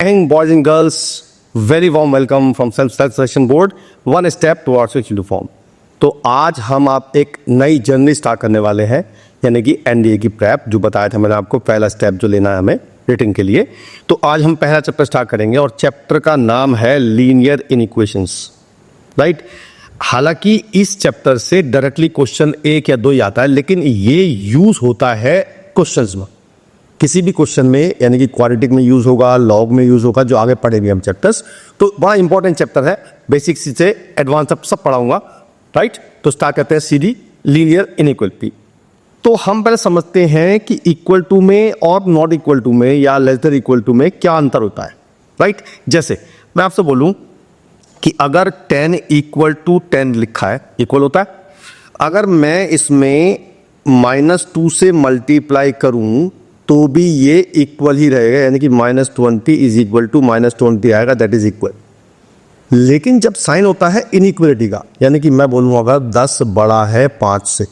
Young boys and girls, very warm welcome from Self Selection Board. One step towards your uniform. तो आज हम आप एक नई जर्नी स्टार्ट करने वाले हैं, यानी कि एनडीए की प्रेप, जो बताया था मैंने आपको पहला स्टेप जो लेना है हमें रिटन के लिए। तो आज हम पहला चैप्टर स्टार्ट करेंगे और चैप्टर का नाम है लीनियर इनइक्वेशंस, राइट। हालांकि इस चैप्टर से डायरेक्टली क्वेश्चन 1 या 2 ही आता है, लेकिन ये यूज होता है क्वेश्चंस में, किसी भी क्वेश्चन में, यानी कि क्वाड्रेटिक में यूज होगा, लॉग में यूज होगा, जो आगे पढ़ेंगे हम चैप्टर्स। तो बड़ा इंपॉर्टेंट चैप्टर है, बेसिक से एडवांस तक सब पढ़ाऊंगा, राइट। तो स्टार्ट करते हैं सीधी लीनियर इनइक्वालिटी। तो हम पहले समझते हैं कि इक्वल टू में और नॉट इक्वल टू में या लेस देन इक्वल टू में क्या अंतर होता है, राइट। जैसे मैं आपसे बोलूं कि अगर 10 इक्वल टू 10 लिखा है, इक्वल होता है। अगर मैं इसमें -2 से मल्टीप्लाई करूं तो भी ये इक्वल ही रहेगा, यानी कि -20 इज इक्वल टू -20 आएगा, दैट इज इक्वल। लेकिन जब साइन होता है इनइक्वलिटी का, यानी कि मैं बोलूँ अगर 10 बड़ा है 5 से,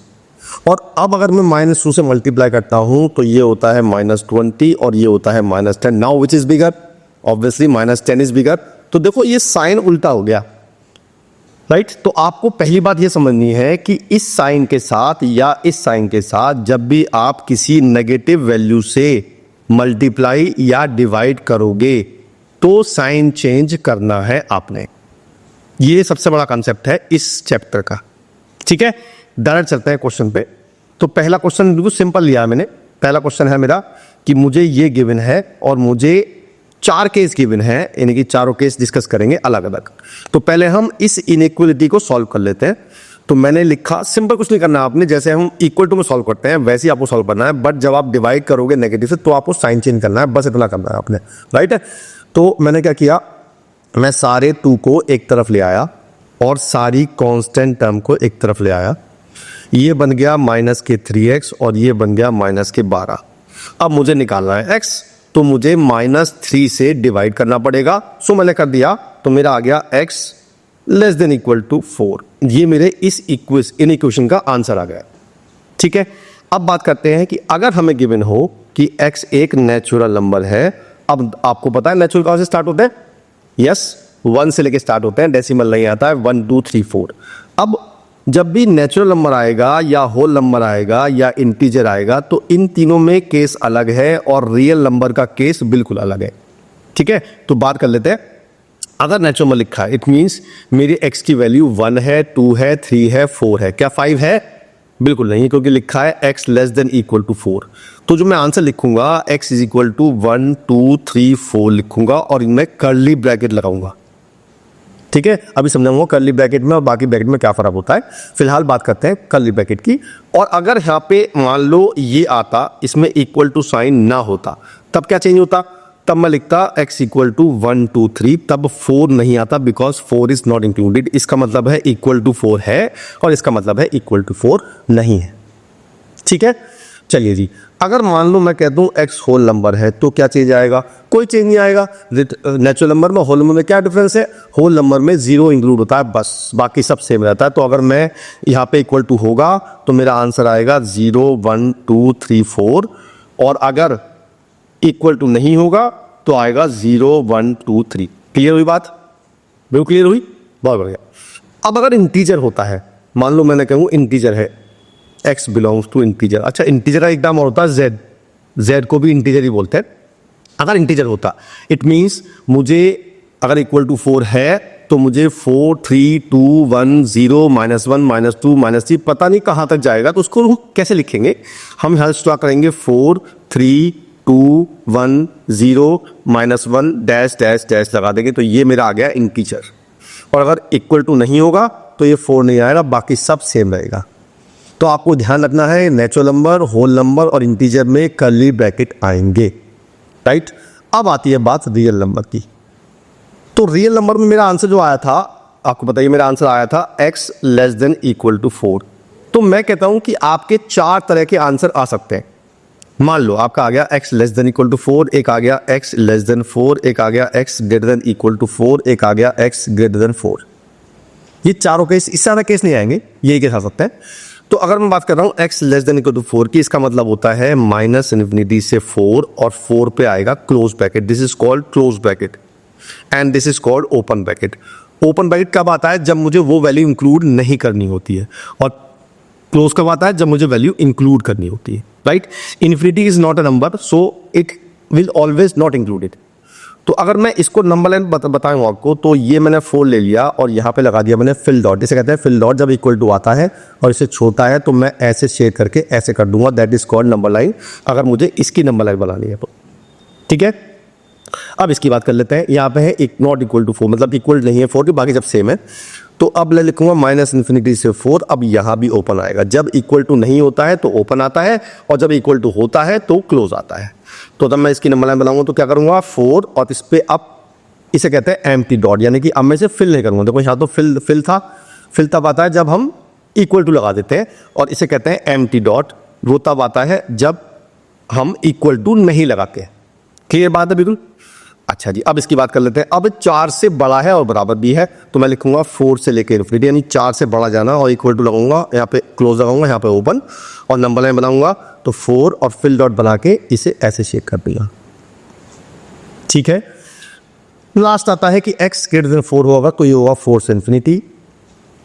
और अब अगर मैं -2 से मल्टीप्लाई करता हूं तो ये होता है -20 और ये होता है -10। Now which is bigger? Obviously -10 is bigger. तो देखो ये साइन उल्टा हो गया, राइट। तो आपको पहली बात ये समझनी है कि इस साइन के साथ या इस साइन के साथ जब भी आप किसी नेगेटिव वैल्यू से मल्टीप्लाई या डिवाइड करोगे तो साइन चेंज करना है आपने। ये सबसे बड़ा कॉन्सेप्ट है इस चैप्टर का, ठीक है। डायरेक्ट चलते हैं क्वेश्चन पे। तो पहला क्वेश्चन बिल्कुल सिंपल लिया मैंने। पहला क्वेश्चन है मेरा कि मुझे ये गिवन है और मुझे 4 केस गिवन है, यानी कि चारों केस डिस्कस करेंगे अलग अलग। तो पहले हम इस इनइक्वालिटी को सॉल्व कर लेते हैं। तो मैंने लिखा, सिंपल कुछ नहीं करना आपने, जैसे हम इक्वल टू में सॉल्व करते हैं वैसे ही आपको सॉल्व करना है, बट जब आप डिवाइड करोगे नेगेटिव से तो आपको साइन चेंज करना है, बस इतना करना है आपने, राइट है। तो मैंने क्या किया, मैं सारे 2 को एक तरफ ले आया और सारी कांस्टेंट टर्म को एक तरफ ले आया। ये बन गया -3x और ये बन गया -12। अब मुझे निकालना है x, तो मुझे -3 से डिवाइड करना पड़ेगा। सो मैंने कर दिया, तो मेरा आ गया x less than equal to 4। ये मेरे इस इक्वेशन का आंसर आ गया, ठीक है। अब बात करते हैं कि अगर हमें गिवन हो कि x एक नेचुरल नंबर है। अब आपको पता है नेचुरल कहां से स्टार्ट होते हैं? यस, 1 से लेके स्टार्ट होते हैं, डेसिमल नहीं आता है, 1 2 3 4। अब जब भी नेचुरल नंबर आएगा या होल नंबर आएगा या इंटीजर आएगा तो इन तीनों में केस अलग है और रियल नंबर का केस बिल्कुल अलग है, ठीक है। तो बात कर लेते हैं। अगर नेचुरल नंबर लिखा है, इट मींस मेरी x की वैल्यू 1 है, 2 है, 3 है, 4 है। क्या 5 है? बिल्कुल नहीं, क्योंकि लिखा है x less than equal to 4। तो जो मैं आंसर लिखूंगा x इज इक्वल टू 1 2 3 4 लिखूंगा और इनमें कर्ली ब्रैकेट लगाऊंगा, ठीक है। अभी समझाऊंगा कर्ली ब्रैकेट में और बाकी ब्रैकेट में क्या फर्क होता है। फिलहाल बात करते हैं कर्ली ब्रैकेट की। और अगर यहाँ पे मान लो ये आता, इसमें इक्वल टू साइन ना होता, तब क्या चेंज होता? तब मैं लिखता x इक्वल टू 1 2 3, तब 4 नहीं आता, बिकॉज 4 इज नॉट इंक्लूडेड। इसका मतलब है इक्वल टू 4 है और इसका मतलब है इक्वल टू 4 नहीं है, ठीक है। चलिए जी, अगर मान लो मैं कह दूं x होल नंबर है तो क्या चेंज आएगा? कोई चेंज नहीं आएगा। नेचुरल नंबर में होल नंबर में क्या डिफरेंस है? होल नंबर में 0 इंक्लूड होता है, बस, बाकी सब सेम रहता है। तो अगर मैं यहाँ पे इक्वल टू होगा तो मेरा आंसर आएगा 0 1 2 3 4, और अगर इक्वल टू नहीं होगा तो आएगा 0 1 2 3। क्लियर हुई बात? बिल्कुल क्लियर हुई, बहुत बढ़िया। अब अगर इंटीजर होता है, मान लो मैंने कहूँ इंटीजर है, x बिलोंग्स टू इंटीजर। अच्छा, इंटीजर का एक नाम और होता है z को भी इंटीजर ही बोलते हैं। अगर इंटीजर होता, इट मींस मुझे अगर इक्वल टू 4 है तो मुझे 4 3 2 1 0 -1 -2 -3 पता नहीं कहां तक जाएगा, तो उसको कैसे लिखेंगे? हम यहां स्टार्ट करेंगे 4 3 2 1 0 -1 डैश डैश डैश लगा देंगे, तो ये मेरा आ गया इंटीजर। और अगर इक्वल टू नहीं होगा तो ये 4 नहीं आएगा, बाकी सब सेम रहेगा। तो आपको ध्यान रखना है, नेचुरल नंबर, होल नंबर और इंटीजर में कर्ली ब्रैकेट आएंगे, राइट। अब आती है बात रियल नंबर की। तो रियल नंबर में मेरा आंसर जो आया था, आपको बताइए, मेरा आंसर आया था x less than equal to 4। तो मैं कहता हूं कि आपके 4 तरह के आंसर आ सकते हैं। मान लो आपका आ गया x less than equal to 4, एक आ गया x लेस देन 4, एक आ गया x greater than equal to 4, एक आ गया x ग्रेटर देन 4। ये चारों केस, इससे ज्यादा केस नहीं आएंगे, यही केस आ सकते हैं। तो अगर मैं बात कर रहा हूँ x less than equal to 4 की, इसका मतलब होता है माइनस इन्फिनिटी से 4 और 4 पे आएगा close bracket, this is called close bracket and this is called open bracket. Open bracket कब आता है? जब मुझे वो वैल्यू इंक्लूड नहीं करनी होती है, और क्लोज कब आता है? जब मुझे वैल्यू इंक्लूड करनी होती है, right. Infinity is not a number, so it will always not include it. तो अगर मैं इसको नंबर लाइन बताऊँ आपको, तो ये मैंने 4 ले लिया और यहाँ पे लगा दिया मैंने फिल डॉट, इसे कहते हैं फिल डॉट। जब इक्वल टू आता है और इसे छोटा है तो मैं ऐसे शेड करके ऐसे कर दूंगा, that is called number line, अगर मुझे इसकी नंबर लाइन बनानी है तो, ठीक है। अब इसकी बात कर लेते हैं। यहाँ पे है एक नॉट इक्वल टू 4, मतलब इक्वल नहीं है 4 की, बाकी जब सेम है। तो अब मैं लिखूंगा माइनस इन्फिनिटी से 4, अब यहाँ भी ओपन आएगा। जब इक्वल टू नहीं होता है तो ओपन आता है, और जब इक्वल टू होता है तो क्लोज आता है। तो जब मैं इसकी नंबर लाइन बनाऊंगा तो क्या करूंगा, 4 और इस पे अब इसे कहते हैं एम्प्टी डॉट, यानी कि अब मैं इसे फिल नहीं करूंगा। देखो यहाँ तो फिल था, फिल तब आता है जब हम इक्वल टू लगा देते हैं, और इसे कहते हैं एम्प्टी डॉट। वो तब आता है जब हम इक्वल टू नहीं लगाते। क्लियर बात है बिल्कुल? अच्छा जी, अब इसकी बात कर लेते हैं। अब 4 से बड़ा है और बराबर भी है, तो मैं लिखूंगा 4 से लेकर इन्फिनिटी, यानी 4 से बड़ा जाना, और इक्वल टू लगाऊंगा, यहाँ पे क्लोज लगाऊंगा, यहाँ पे ओपन, और नंबर लाइन बनाऊंगा तो 4 और फिल डॉट बना के इसे ऐसे शेक कर दिया, ठीक है। लास्ट आता है कि x ग्रेटर देन 4 होगा, तो ये होगा 4 से इन्फिनिटी,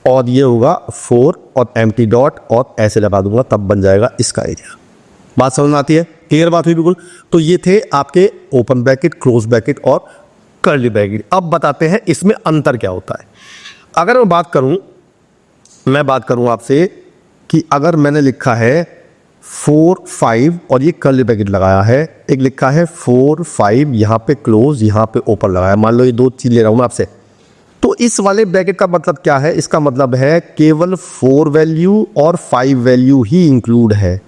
और ये होगा 4 और एम्प्टी डॉट, और ऐसे लगा दूंगा, तब बन जाएगा इसका एरिया। बात समझ में आती है? क्लियर बात हुई बिल्कुल? तो ये थे आपके ओपन ब्रैकेट, क्लोज ब्रैकेट और कर्ली ब्रैकेट। अब बताते हैं इसमें अंतर क्या होता है। अगर मैं बात करूं आपसे कि अगर मैंने लिखा है 4 5 और ये कर्ली ब्रैकेट लगाया है, एक लिखा है 4 5 यहाँ पे क्लोज, यहाँ पे ओपन लगाया, मान लो ये दो चीज ले रहा हूं मैं आपसे, तो इस वाले ब्रैकेट का मतलब क्या है? इसका मतलब है केवल 4 वैल्यू और 5 वैल्यू ही इंक्लूड है।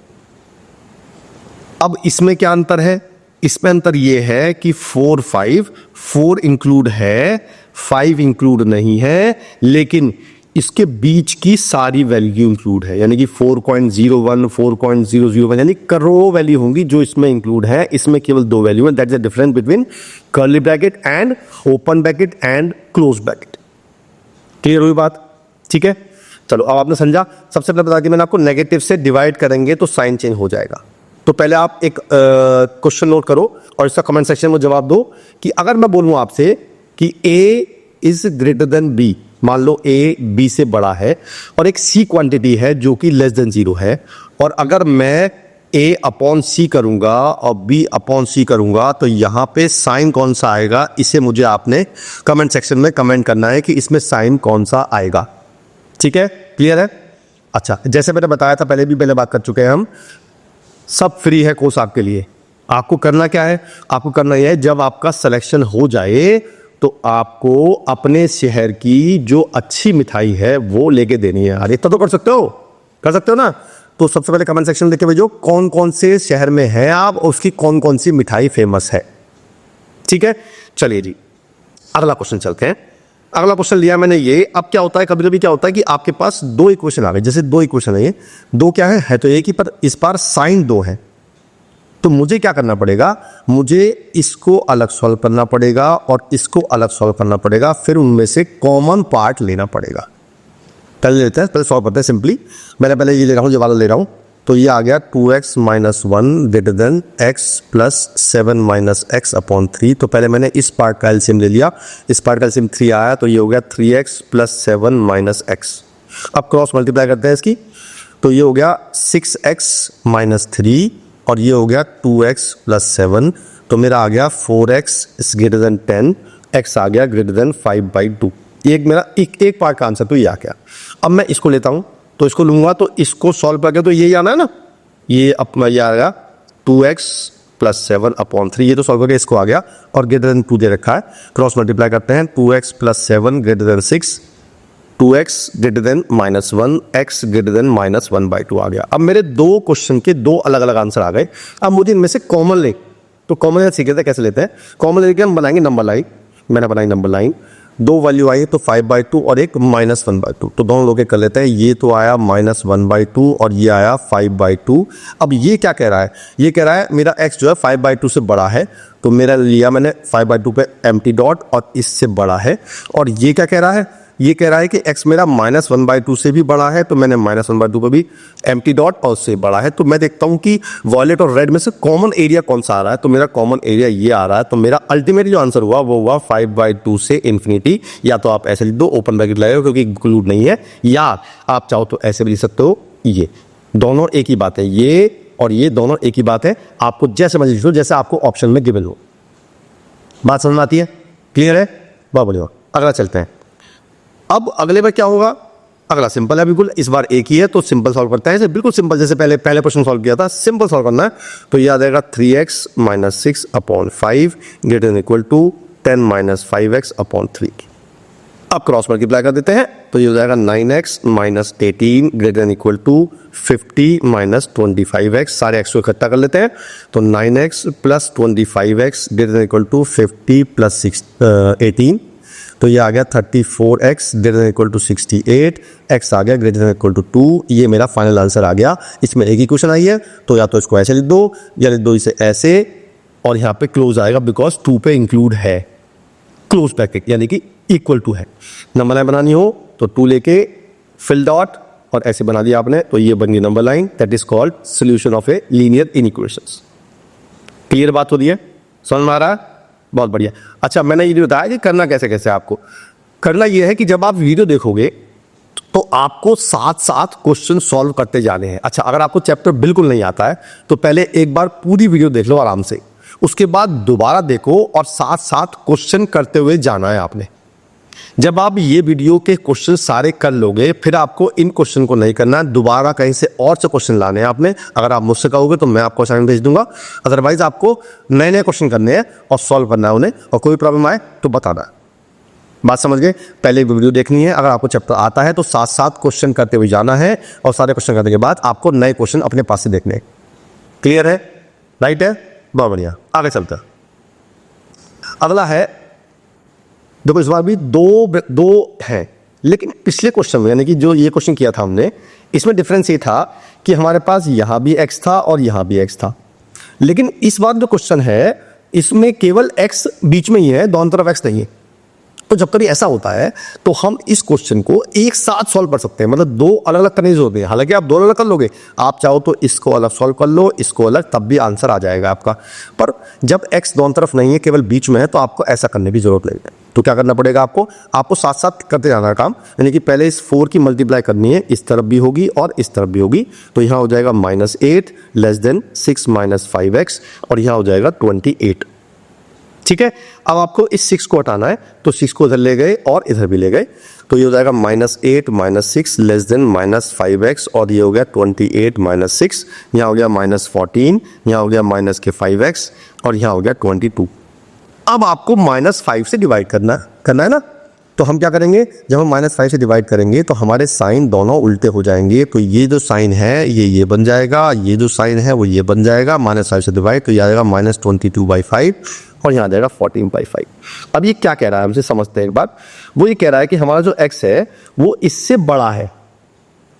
अब इसमें क्या अंतर है? इसमें अंतर ये है कि 4 5, 4 इंक्लूड है, 5 इंक्लूड नहीं है, लेकिन इसके बीच की सारी वैल्यू इंक्लूड है, यानी कि 4.01, 4.001, यानी करोड़ों वैल्यू होंगी जो इसमें इंक्लूड है। इसमें केवल 2 वैल्यू है, that's the difference between curly bracket and open bracket and close bracket. Clear हुई बात? ठीक है, चलो अब आपने समझा। सबसे पहले बता दिया मैंने आपको, नेगेटिव से डिवाइड करेंगे तो साइन चेंज हो जाएगा। तो पहले आप एक क्वेश्चन नोट करो और इसका कमेंट सेक्शन में जवाब दो कि अगर मैं बोलूं आपसे कि a is greater than b, मान लो a b से बड़ा है और एक c क्वांटिटी है जो कि लेस देन 0 है, और अगर मैं a अपॉन c करूंगा और b अपॉन c करूंगा तो यहां पे साइन कौन सा आएगा, इसे मुझे आपने कमेंट सेक्शन में कमेंट करना है कि इसमें साइन कौन सा आएगा। ठीक है, क्लियर है? अच्छा, जैसे मैंने बताया था पहले बात कर चुके हैं हम, सब फ्री है कोर्स आपके लिए। आपको करना क्या है? आपको करना यह है, जब आपका सिलेक्शन हो जाए तो आपको अपने शहर की जो अच्छी मिठाई है वो लेके देनी है। अरे इतना तो कर सकते हो ना? तो सबसे पहले कमेंट सेक्शन में लिख के भेजो कौन कौन से शहर में हैं आप और उसकी कौन कौन सी मिठाई फेमस है। ठीक है, चलिए जी अगला क्वेश्चन चलते हैं। अगला क्वेश्चन लिया मैंने ये। अब क्या होता है, कभी कभी क्या होता है कि आपके पास 2 इक्वेशन आ गए, जैसे 2 इक्वेशन है, ये 2 क्या है तो एक ही, पर इस बार साइन 2 है। तो मुझे क्या करना पड़ेगा, मुझे इसको अलग सॉल्व करना पड़ेगा और इसको अलग सॉल्व करना पड़ेगा, फिर उनमें से कॉमन पार्ट लेना पड़ेगा। पहले लेते हैं, पहले सॉल्व करते हैं सिंपली। मैंने पहले ये ले रहा हूँ, ये वाला ले रहा हूँ, तो ये आ गया 2x minus 1 greater than x plus 7 minus x upon 3। तो पहले मैंने इस पार्ट का एलसीएम ले लिया, इस पार्ट का एलसीएम 3 आया, तो ये हो गया 3x प्लस 7 माइनस x। अब क्रॉस मल्टीप्लाई करते हैं इसकी, तो ये हो गया 6x माइनस 3 और ये हो गया 2x प्लस 7, तो मेरा आ गया 4x is greater than 10, x आ गया ग्रेटर देन 5/2। एक मेरा एक पार्ट का आंसर तो ये आ गया। अब मैं इसको लेता हूँ, तो इसको लूंगा, तो इसको सॉल्व करके तो यही आना है ना, ये अपना ये आ गया 2x प्लस 7 अपॉन 3, ये तो सॉल्व करके इसको आ गया और ग्रेटर देन 2 दे रखा है। क्रॉस मल्टीप्लाई करते हैं, 2x plus 7 greater than 6, 2x greater then minus 1, x greater then minus 1/2 आ गया। अब मेरे 2 क्वेश्चन के 2 अलग अलग आंसर आ गए। अब मुझे इनमें से कॉमन ले, तो कॉमन सीखे थे कैसे लेते हैं। कॉमन लेके हम बनाएंगे नंबर लाइन। मैंने बनाई नंबर लाइन, 2 वैल्यू आई तो 5/2 और एक माइनस 1/2, तो दोनों लोग कर लेते हैं। ये तो आया माइनस 1/2 और ये आया 5/2। अब ये क्या कह रहा है, ये कह रहा है मेरा x जो है 5/2 से बड़ा है, तो मेरा लिया मैंने 5/2 पे एम्प्टी डॉट और इससे बड़ा है। और ये क्या कह रहा है, ये कह रहा है कि x मेरा -1/2 से भी बड़ा है, तो मैंने -1/2 पर भी एम्प्टी डॉट और उससे बड़ा है। तो मैं देखता हूं कि वॉयलेट और रेड में से कॉमन एरिया कौन सा आ रहा है, तो मेरा कॉमन एरिया ये आ रहा है। तो मेरा अल्टीमेट जो आंसर हुआ वो हुआ 5/2 से इन्फिनिटी। या तो आप ऐसे लिख दो, ओपन ब्रैकेट लगाओ क्योंकि इंक्लूड नहीं है, या आप चाहो तो ऐसे भी लिख सकते हो। ये दोनों एक ही बात है, ये और ये दोनों एक ही बात है। आपको जैसे मर्जी लिखो, जैसे आपको ऑप्शन में गिवन हो। बात समझ में आती है? क्लियर है? बहुत बढ़िया। अगला चलते हैं। अब अगले में क्या होगा? अगला सिंपल है बिल्कुल, इस बार एक ही है तो सिंपल सॉल्व करते हैं। बिल्कुल सिंपल, जैसे पहले प्रश्न सॉल्व किया था, सिंपल सॉल्व करना है। तो ये आ जाएगा 3x - 6/5 greater than equal to 10 - 5x/3। अब क्रॉस मल्टीप्लाई कर देते हैं, तो ये हो जाएगा 9x - 18 greater than equal to 50 - 25x। सारे x को इकट्ठा कर लेते हैं, तो 9x + 25x greater than equal to 50 + 18, तो ये आ गया 34x greater than equal to 68, x आ गया ग्रेटर देन इक्वल टू 2। ये मेरा फाइनल आंसर आ गया। इसमें एक ही क्वेश्चन आई है, तो या तो इसको ऐसे लिख दो या लिख दो इसे ऐसे, और यहाँ पे क्लोज आएगा बिकॉज 2 पे इंक्लूड है, क्लोज ब्रैकेट यानी कि इक्वल टू है। नंबर लाइन बनानी हो तो 2 लेके फिल डॉट और ऐसे बना दिया आपने, तो ये बन गई number line. That is called solution of a linear inequations. Clear बात हो रही है? समझ में आ रहा है? बहुत बढ़िया। अच्छा, मैंने ये बताया कि करना कैसे कैसे। आपको करना ये है कि जब आप वीडियो देखोगे तो आपको साथ साथ क्वेश्चन सॉल्व करते जाने हैं। अच्छा, अगर आपको चैप्टर बिल्कुल नहीं आता है तो पहले एक बार पूरी वीडियो देख लो आराम से, उसके बाद दोबारा देखो और साथ साथ क्वेश्चन करते हुए जाना है आपने। जब आप ये वीडियो के क्वेश्चन सारे कर लोगे, फिर आपको इन क्वेश्चन को नहीं करना है, दोबारा कहीं से और से क्वेश्चन लाने हैं आपने। अगर आप मुझसे कहोगे तो मैं आपको असाइनमेंट भेज दूंगा, अदरवाइज आपको नए नए क्वेश्चन करने हैं और सॉल्व करना है उन्हें, और कोई प्रॉब्लम आए तो बताना है। बात समझ गए? पहले वीडियो देखनी है, अगर आपको चैप्टर आता है तो साथ साथ क्वेश्चन करते हुए जाना है, और सारे क्वेश्चन करने के बाद आपको नए क्वेश्चन अपने पास से देखने। क्लियर है? राइट है? बहुत बढ़िया। आगे चलते हैं। अगला है, देखो इस बार भी दो है, लेकिन पिछले क्वेश्चन में यानी कि जो ये क्वेश्चन किया था हमने, इसमें डिफरेंस ये था कि हमारे पास यहां भी x था और यहां भी x था। लेकिन इस बार जो क्वेश्चन है इसमें केवल x बीच में ही है, दोनों तरफ x नहीं है। तो जब कभी ऐसा होता है तो हम इस क्वेश्चन को एक साथ सॉल्व कर सकते हैं, मतलब दो अलग अलग करने होते हैं। हालांकि आप दो अलग कर लोगे, आप चाहो तो इसको अलग सॉल्व कर लो, इसको अलग, तब भी आंसर आ जाएगा आपका। पर जब x दोनों तरफ नहीं है, केवल बीच में है, तो आपको ऐसा करने की जरूरत नहीं है। तो क्या करना पड़ेगा आपको साथ साथ करते जाना है काम। यानी कि पहले इस 4 की मल्टीप्लाई करनी है, इस तरफ भी होगी और इस तरफ भी होगी। तो यहाँ हो जाएगा -8 < 6 - 5x, और यहाँ हो जाएगा 28। ठीक है, अब आपको इस 6 को हटाना है, तो 6 को इधर ले गए और इधर भी ले गए, तो ये हो जाएगा -8 - 6 < -5x, और ये हो गया 28 - 6, यहाँ हो गया -14, यहाँ हो गया -5x, और यहाँ हो गया 22। अब आपको -5 से डिवाइड करना है ना। तो हम क्या करेंगे, जब हम -5 से डिवाइड करेंगे तो हमारे साइन दोनों उल्टे हो जाएंगे। तो ये जो साइन है ये बन जाएगा, ये जो साइन है वो ये बन जाएगा। -5 से डिवाइड, तो ये आ जाएगा -22/5, और यहाँ आ जाएगा 14/5। अब ये क्या कह रहा है हमसे, समझते हैं एक बार। वो ये कह रहा है कि हमारा जो x है वो इससे बड़ा है,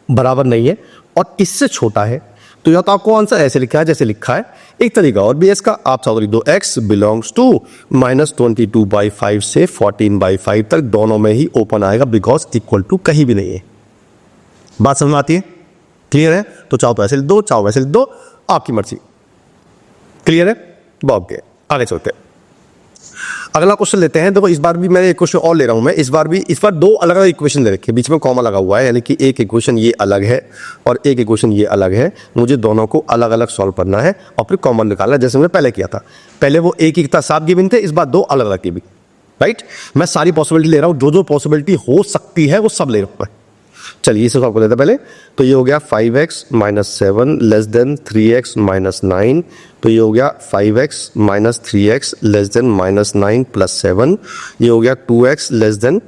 बराबर नहीं है, और इससे छोटा है। तो या तो आपको आंसर ऐसे लिखा है जैसे लिखा है, एक तरीका और भी है इसका, आप चाहो तो लिख दो x बिलोंग्स टू -22/5 से 14/5 तक, दोनों में ही ओपन आएगा बिकॉज इक्वल टू कहीं भी नहीं है। बात समझ में आती है? क्लियर है? तो चाहो तो ऐसे लिख दो, चाहो वैसे लिख दो, आपकी मर्जी। क्लियर है? बहुत गया। आगे चलते हैं, अगला क्वेश्चन लेते हैं। देखो इस बार भी मैं एक क्वेश्चन और ले रहा हूं मैं, इस बार दो अलग अलग इक्वेशन दे रखे, बीच में कॉमा लगा हुआ है, यानी कि एक इक्वेशन ये अलग है और एक इक्वेशन ये अलग है। मुझे दोनों को अलग अलग सॉल्व करना है और फिर कॉमन निकालना है, जैसे मैंने पहले किया था। पहले वो एक ही था, 7 गिवन थे, इस बार 2 अलग अलग गिवन। राइट, मैं सारी पॉसिबिलिटी ले रहा हूं, जो पॉसिबिलिटी हो सकती है वो सब ले रहा हूं मैं। चलिए इसे सॉल्व कर लेते हैं पहले। तो ये हो गया 5x - 7 < 3x - 9, तो ये हो गया 5x - 3x < -9 + 7, ये हो गया 2x <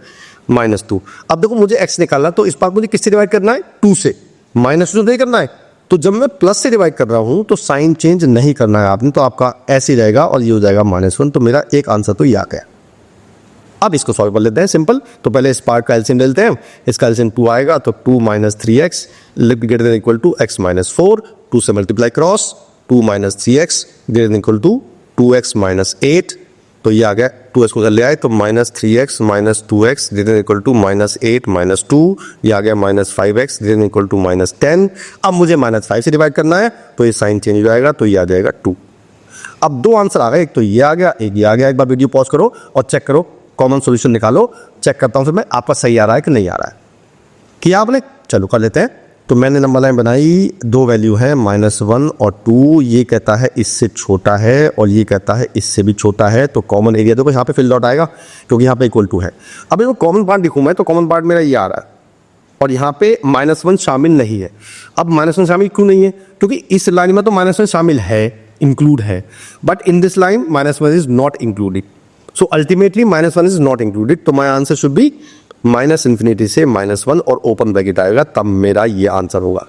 -2। अब देखो मुझे x निकालना, तो इस बार मुझे किससे डिवाइड करना है? 2 से। -2 नहीं करना है, तो जब मैं प्लस से डिवाइड कर रहा हूं तो साइन चेंज नहीं करना है आपने, तो आपका ऐसे ही रहेगा और ये हो जाएगा -1। तो मेरा एक आंसर तो ये आ गया। अब इसको सॉल्व कर लेते हैं, सिंपल। तो पहले इस पार्ट का एलसीएम ले लेते हैं, इसका एलसीएम 2 आएगा, तो 2 - 3x greater than equal to x - 4, 2 से multiply cross, 2 - 3x greater than equal to 2x - 8, तो ये आ गया 2x को उधर ले आए तो -3x minus 2x greater than equal to -8 minus 2, ये आ गया -5x greater than equal to -10। अब मुझे -5 से डिवाइड करना है तो ये साइन चेंज हो जाएगा, तो ये आ जाएगा 2। अब दो आंसर आ गए, एक तो ये आ गया, एक ये आ गया। एक बार वीडियो पॉज करो और चेक करो, कॉमन सॉल्यूशन निकालो। चेक करता हूँ फिर मैं आपका सही आ रहा है कि नहीं आ रहा है। किया आपने? चलो कर लेते हैं। तो मैंने नंबर लाइन बनाई, दो वैल्यू है -1 और 2। ये कहता है इससे छोटा है और ये कहता है इससे भी छोटा है, तो कॉमन एरिया देखो यहाँ पे फिल आउट आएगा क्योंकि यहाँ पे इक्वल टू है। अब इसको कॉमन पार्ट लिखूँ मैं, तो कॉमन पार्ट मेरा ये आ रहा है और यहाँ पे -1 शामिल नहीं है। अब -1 शामिल क्यों नहीं है? क्योंकि इस लाइन में तो -1 शामिल है, इंक्लूड है, but in this line -1 is not included. So ultimately -1 is not included, तो माई आंसर शुड बी -∞ से -1 और ओपन ब्रैकेट आएगा, तब मेरा ये आंसर होगा।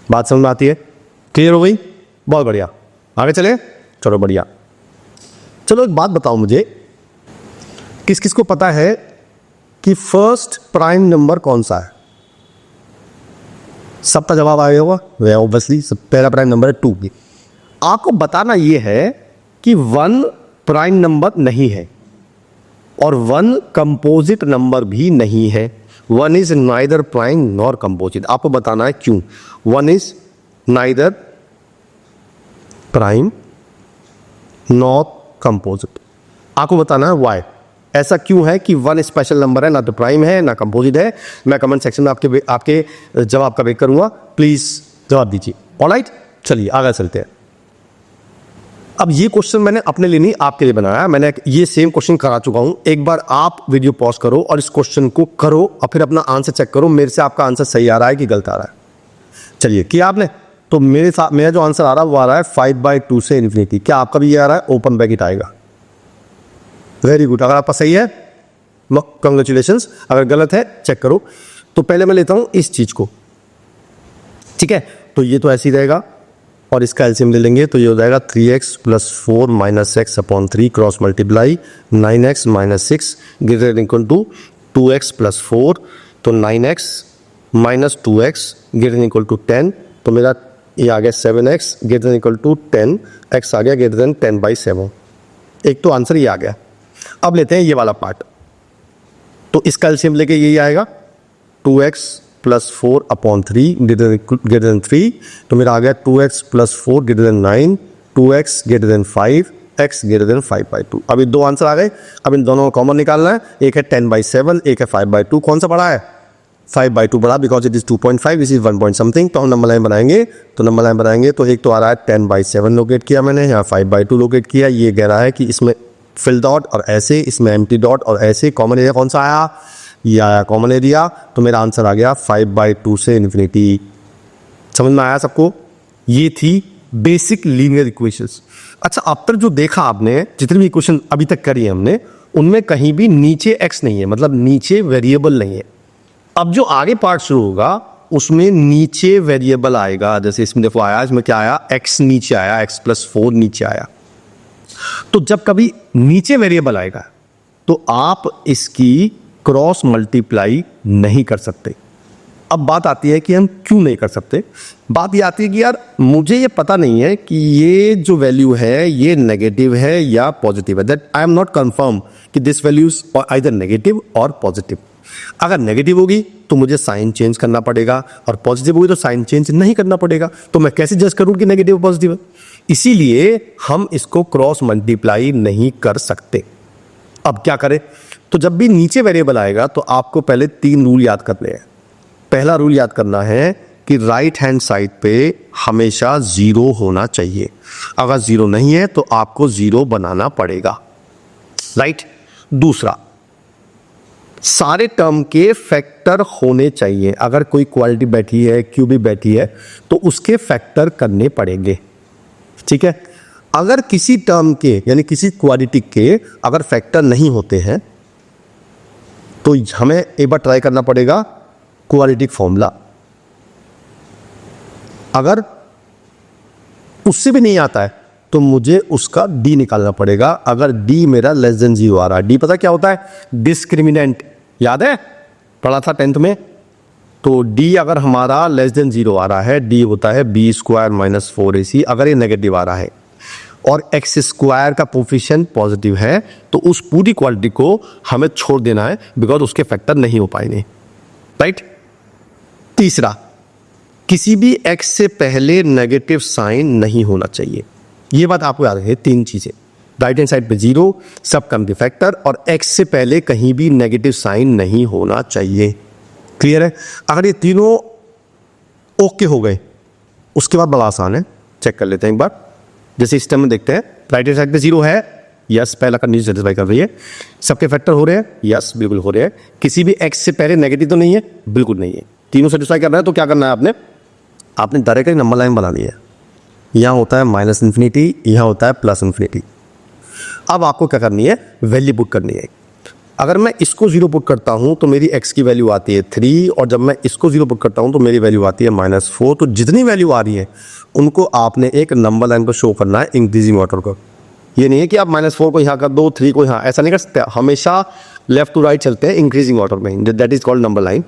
बात समझ में आती है? क्लियर हो गई? बहुत बढ़िया। आगे चले? चलो बढ़िया। चलो एक बात बताओ मुझे, किस किस को पता है कि फर्स्ट प्राइम नंबर कौन सा है? सबका जवाब आया होगा ऑब्वियसली, पहला प्राइम नंबर है 2। आपको बताना यह है कि 1 प्राइम नंबर नहीं है और 1 कंपोजिट नंबर भी नहीं है। 1 is neither prime nor composite. आपको बताना है क्यों 1 is neither prime nor composite. आपको बताना है व्हाई, ऐसा क्यों है कि 1 स्पेशल नंबर है, ना तो प्राइम है ना कंपोजिट है। मैं कमेंट सेक्शन में आपके जवाब का वेट करूंगा, प्लीज जवाब दीजिए। ऑलराइट, चलिए आगे चलते हैं। अब ये क्वेश्चन मैंने अपने लिए नहीं आपके लिए बनाया, मैंने ये सेम क्वेश्चन करा चुका हूं। एक बार आप वीडियो पॉज करो और इस क्वेश्चन को करो और फिर अपना आंसर चेक करो, मेरे से आपका आंसर सही आ रहा है कि गलत आ रहा है। चलिए किया आपने? तो मेरे साथ मेरा जो आंसर आ रहा है वो आ रहा है 5/2 से इन्फिनिटी। क्या आपका भी ये आ रहा है? ओपन ब्रैकेट आएगा। Very good. अगर आपका सही है कंग्रेचुलेशंस, अगर गलत है चेक करो। तो पहले मैं लेता हूं इस चीज को, ठीक है? तो ये तो ऐसे ही रहेगा और इसका एलसीएम ले लेंगे तो ये हो जाएगा 3x + 4 - x upon 3 cross multiply 9x - 6 greater than equal to 2x + 4, तो 9x - 2x greater than equal to 10, तो मेरा ये आ गया 7x greater than equal to 10, x आ गया ग्रेटर देन 10/7। एक तो आंसर ये आ गया। अब लेते हैं ये वाला पार्ट, तो इसका एलसीएम लेके यही आएगा 2x + 4 अपॉन 3 ग्रेटर देन 3, तो मेरा आ गया 2x + 4 greater than 9, 2x greater then 5, x greater then 5/2। अभी दो आंसर आ गए। अब इन दोनों को कॉमन निकालना है, एक है 10/7, एक है 5/2। कौन सा बड़ा है? 5/2 बड़ा, because it is 2.5, this is 1 point something. तो हम नंबर लाइन बनाएंगे, तो नंबर लाइन बनाएंगे तो एक तो आ रहा है 10/7 लोकेट किया मैंने, यहाँ 5/2 लोकेट किया। ये कह रहा है कि इसमें फिल डॉट और ऐसे, इसमें एम्प्टी डॉट और ऐसे। कॉमन एरिया कौन सा आया? ये आया कॉमन एरिया, तो मेरा आंसर आ गया 5/2 से इन्फिनिटी। समझ में आया सबको? ये थी बेसिक लीनियर इक्वेशंस। अच्छा, अब तक जो देखा आपने, जितने भी इक्वेशन अभी तक करी है हमने, उनमें कहीं भी नीचे x नहीं है, मतलब नीचे वेरिएबल नहीं है। अब जो आगे पार्ट शुरू होगा उसमें नीचे वेरिएबल आएगा। जैसे इसमें देखो आया, इसमें क्या आया? x नीचे आया, x + 4 नीचे आया। तो जब कभी नीचे वेरिएबल आएगा तो आप इसकी क्रॉस मल्टीप्लाई नहीं कर सकते। अब बात आती है कि हम क्यों नहीं कर सकते। बात ये आती है कि यार मुझे ये पता नहीं है कि ये जो वैल्यू है ये नेगेटिव है या पॉजिटिव है। That I am not confirm कि this value is either negative और पॉजिटिव। अगर नेगेटिव होगी तो मुझे साइन चेंज करना पड़ेगा और पॉजिटिव होगी तो साइन चेंज नहीं करना पड़ेगा। तो मैं कैसे जज करूं कि नेगेटिव पॉजिटिव है? इसीलिए हम इसको क्रॉस मल्टीप्लाई नहीं कर सकते। अब क्या करें? तो जब भी नीचे वेरिएबल आएगा तो आपको पहले 3 रूल याद करने हैं। पहला रूल याद करना है कि राइट हैंड साइड पे हमेशा 0 होना चाहिए। अगर 0 नहीं है तो आपको 0 बनाना पड़ेगा, राइट? दूसरा, सारे टर्म के फैक्टर होने चाहिए। अगर कोई क्वालिटी बैठी है, क्यूबी बैठी है, तो उसके फैक्टर करने पड़ेंगे, ठीक है? अगर किसी टर्म के यानी किसी क्वालिटी के अगर फैक्टर नहीं होते हैं तो हमें एक बार ट्राई करना पड़ेगा क्वाड्रेटिक फॉर्मूला। अगर उससे भी नहीं आता है तो मुझे उसका डी निकालना पड़ेगा। अगर डी मेरा लेस देन 0 आ रहा है, डी पता क्या होता है? डिस्क्रिमिनेंट, याद है पढ़ा था 10th में। तो डी अगर हमारा लेस देन 0 आ रहा है, डी होता है b² - 4ac। अगर ये नेगेटिव आ रहा है और एक्स स्क्वायर का कोफिशिएंट पॉजिटिव है तो उस पूरी क्वांटिटी को हमें छोड़ देना है, बिकॉज उसके फैक्टर नहीं हो पाएंगे, राइट। तीसरा, किसी भी एक्स से पहले नेगेटिव साइन नहीं होना चाहिए। ये बात आपको याद है, तीन चीजें, राइट हैंड साइड पे 0, सब कम फैक्टर, और एक्स से पहले कहीं भी नेगेटिव साइन नहीं होना चाहिए। क्लियर है? अगर ये तीनों ओके हो गए उसके बाद बड़ा आसान है, चेक कर लेते हैं एक बार। जैसे इस टाइम में देखते हैं, राइट हैंड साइड पे 0 है, यस, पहला कंडीशन सेटिस्फाई कर रही है। सबके फैक्टर हो रहे हैं, यस बिल्कुल हो रहे हैं। किसी भी एक्स से पहले नेगेटिव तो नहीं है, बिल्कुल नहीं है। तीनों सेटिस्फाई कर रहा है तो क्या करना है आपने डायरेक्ट एक नंबर लाइन बना ली है। यहाँ होता है माइनस इन्फिनिटी, यहाँ होता है प्लस इन्फिनिटी। अब आपको क्या करनी है, वैल्यू पुट करनी है। अगर मैं इसको 0 पुट करता हूँ तो मेरी x की वैल्यू आती है 3, और जब मैं इसको 0 पुट करता हूँ तो मेरी वैल्यू आती है -4। तो जितनी वैल्यू आ रही है उनको आपने एक नंबर लाइन पर शो करना है इंक्रीजिंग ऑर्डर को। ये नहीं है कि आप -4 को यहाँ कर दो, 3 को यहाँ, ऐसा नहीं कर सकते। हमेशा लेफ्ट टू राइट चलते हैं इंक्रीजिंग ऑर्डर में, that is called number line.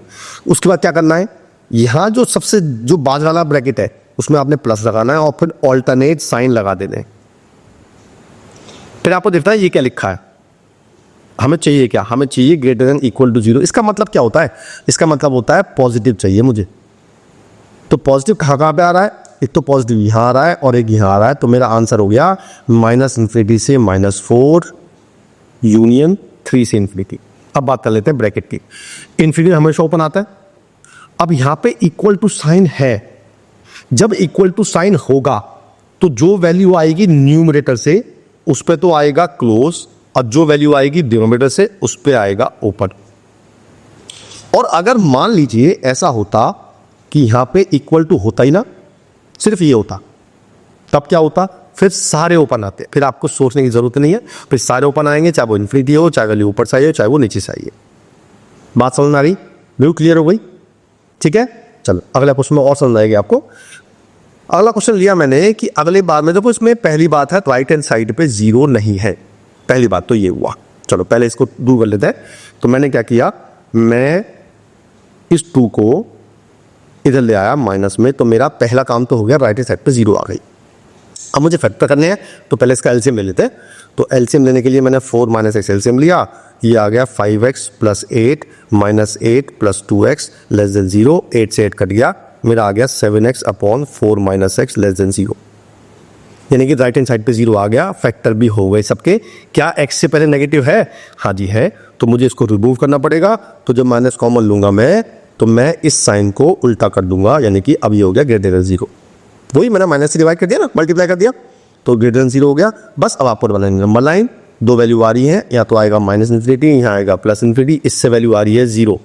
उसके बाद क्या करना है, यहाँ जो सबसे जो बाज वाला ब्रैकेट है उसमें आपने प्लस लगाना है और फिर ऑल्टरनेट साइन लगा देना है। फिर आपको देखना है ये क्या लिखा है, हमें चाहिए क्या, हमें चाहिए ग्रेटर देन इक्वल टू 0। इसका मतलब क्या होता है, इसका मतलब होता है पॉजिटिव चाहिए मुझे। तो पॉजिटिव कहाँ पे आ रहा है, एक तो पॉजिटिव यहाँ आ रहा है और एक यहाँ आ रहा है। तो मेरा आंसर हो गया -इन्फिनिटी से -4 यूनियन 3 से इन्फिनिटी। अब बात कर लेते हैं ब्रैकेट की। इन्फिनिटी हमेशा ओपन आता है। अब यहाँ पे इक्वल टू साइन है, जब इक्वल टू साइन होगा तो जो वैल्यू आएगी न्यूमरेटर से उस पे तो आएगा क्लोज, और जो वैल्यू आएगी डिनोमिनेटर से उस पे आएगा ओपन। और अगर मान लीजिए ऐसा होता कि यहां पे इक्वल टू होता ही ना, सिर्फ ये होता, तब क्या होता, फिर सारे ओपन आते, फिर आपको सोचने की जरूरत नहीं है, फिर सारे ओपन आएंगे, चाहे वो इन्फिनिटी हो, चाहे वैल्यू ऊपर से आइए, चाहे वो नीचे से आइए। बात समझ में आ रही, बिल्कुल क्लियर हो गई? ठीक है, चलो अगला क्वेश्चन में और समझ आएगी आपको। अगला क्वेश्चन लिया मैंने कि अगले बार में देखो, इसमें पहली बात है राइट हैंड साइड पे 0 नहीं है, पहली बात तो ये हुआ। चलो पहले इसको दूर कर लेते हैं। तो मैंने क्या किया, मैं इस 2 को इधर ले आया माइनस में, तो मेरा पहला काम तो हो गया, राइट हैंड साइड पे 0 आ गई। अब मुझे फैक्टर करने हैं तो पहले इसका एलसीएम ले लेते हैं। तो एलसीएम लेने के लिए मैंने 4 - x एलसीएम लिया, ये आ गया 5x + 8 - 8 + 2x < 0। 8 से 8 कट गया, मेरा आ गया 7x / 4 - x < 0। यानी कि राइट हैंड साइड पे 0 आ गया, फैक्टर भी हो गए सबके। क्या x से पहले नेगेटिव है? हाँ जी है। तो मुझे इसको रिमूव करना पड़ेगा। तो जब माइनस कॉमन लूंगा मैं, तो मैं इस साइन को उल्टा कर दूंगा, यानी कि अब ये हो गया ग्रेटर देन 0। वही मैंने माइनस से डिवाइड कर दिया ना, मल्टीप्लाई कर दिया, तो ग्रेटर देन 0 हो गया। बस अब आपको बनानी नंबर लाइन, 2 वैल्यू आ रही है, या तो आएगा -इन्फिनिटी, यहाँ आएगा +इन्फिनिटी। इससे वैल्यू आ रही है 0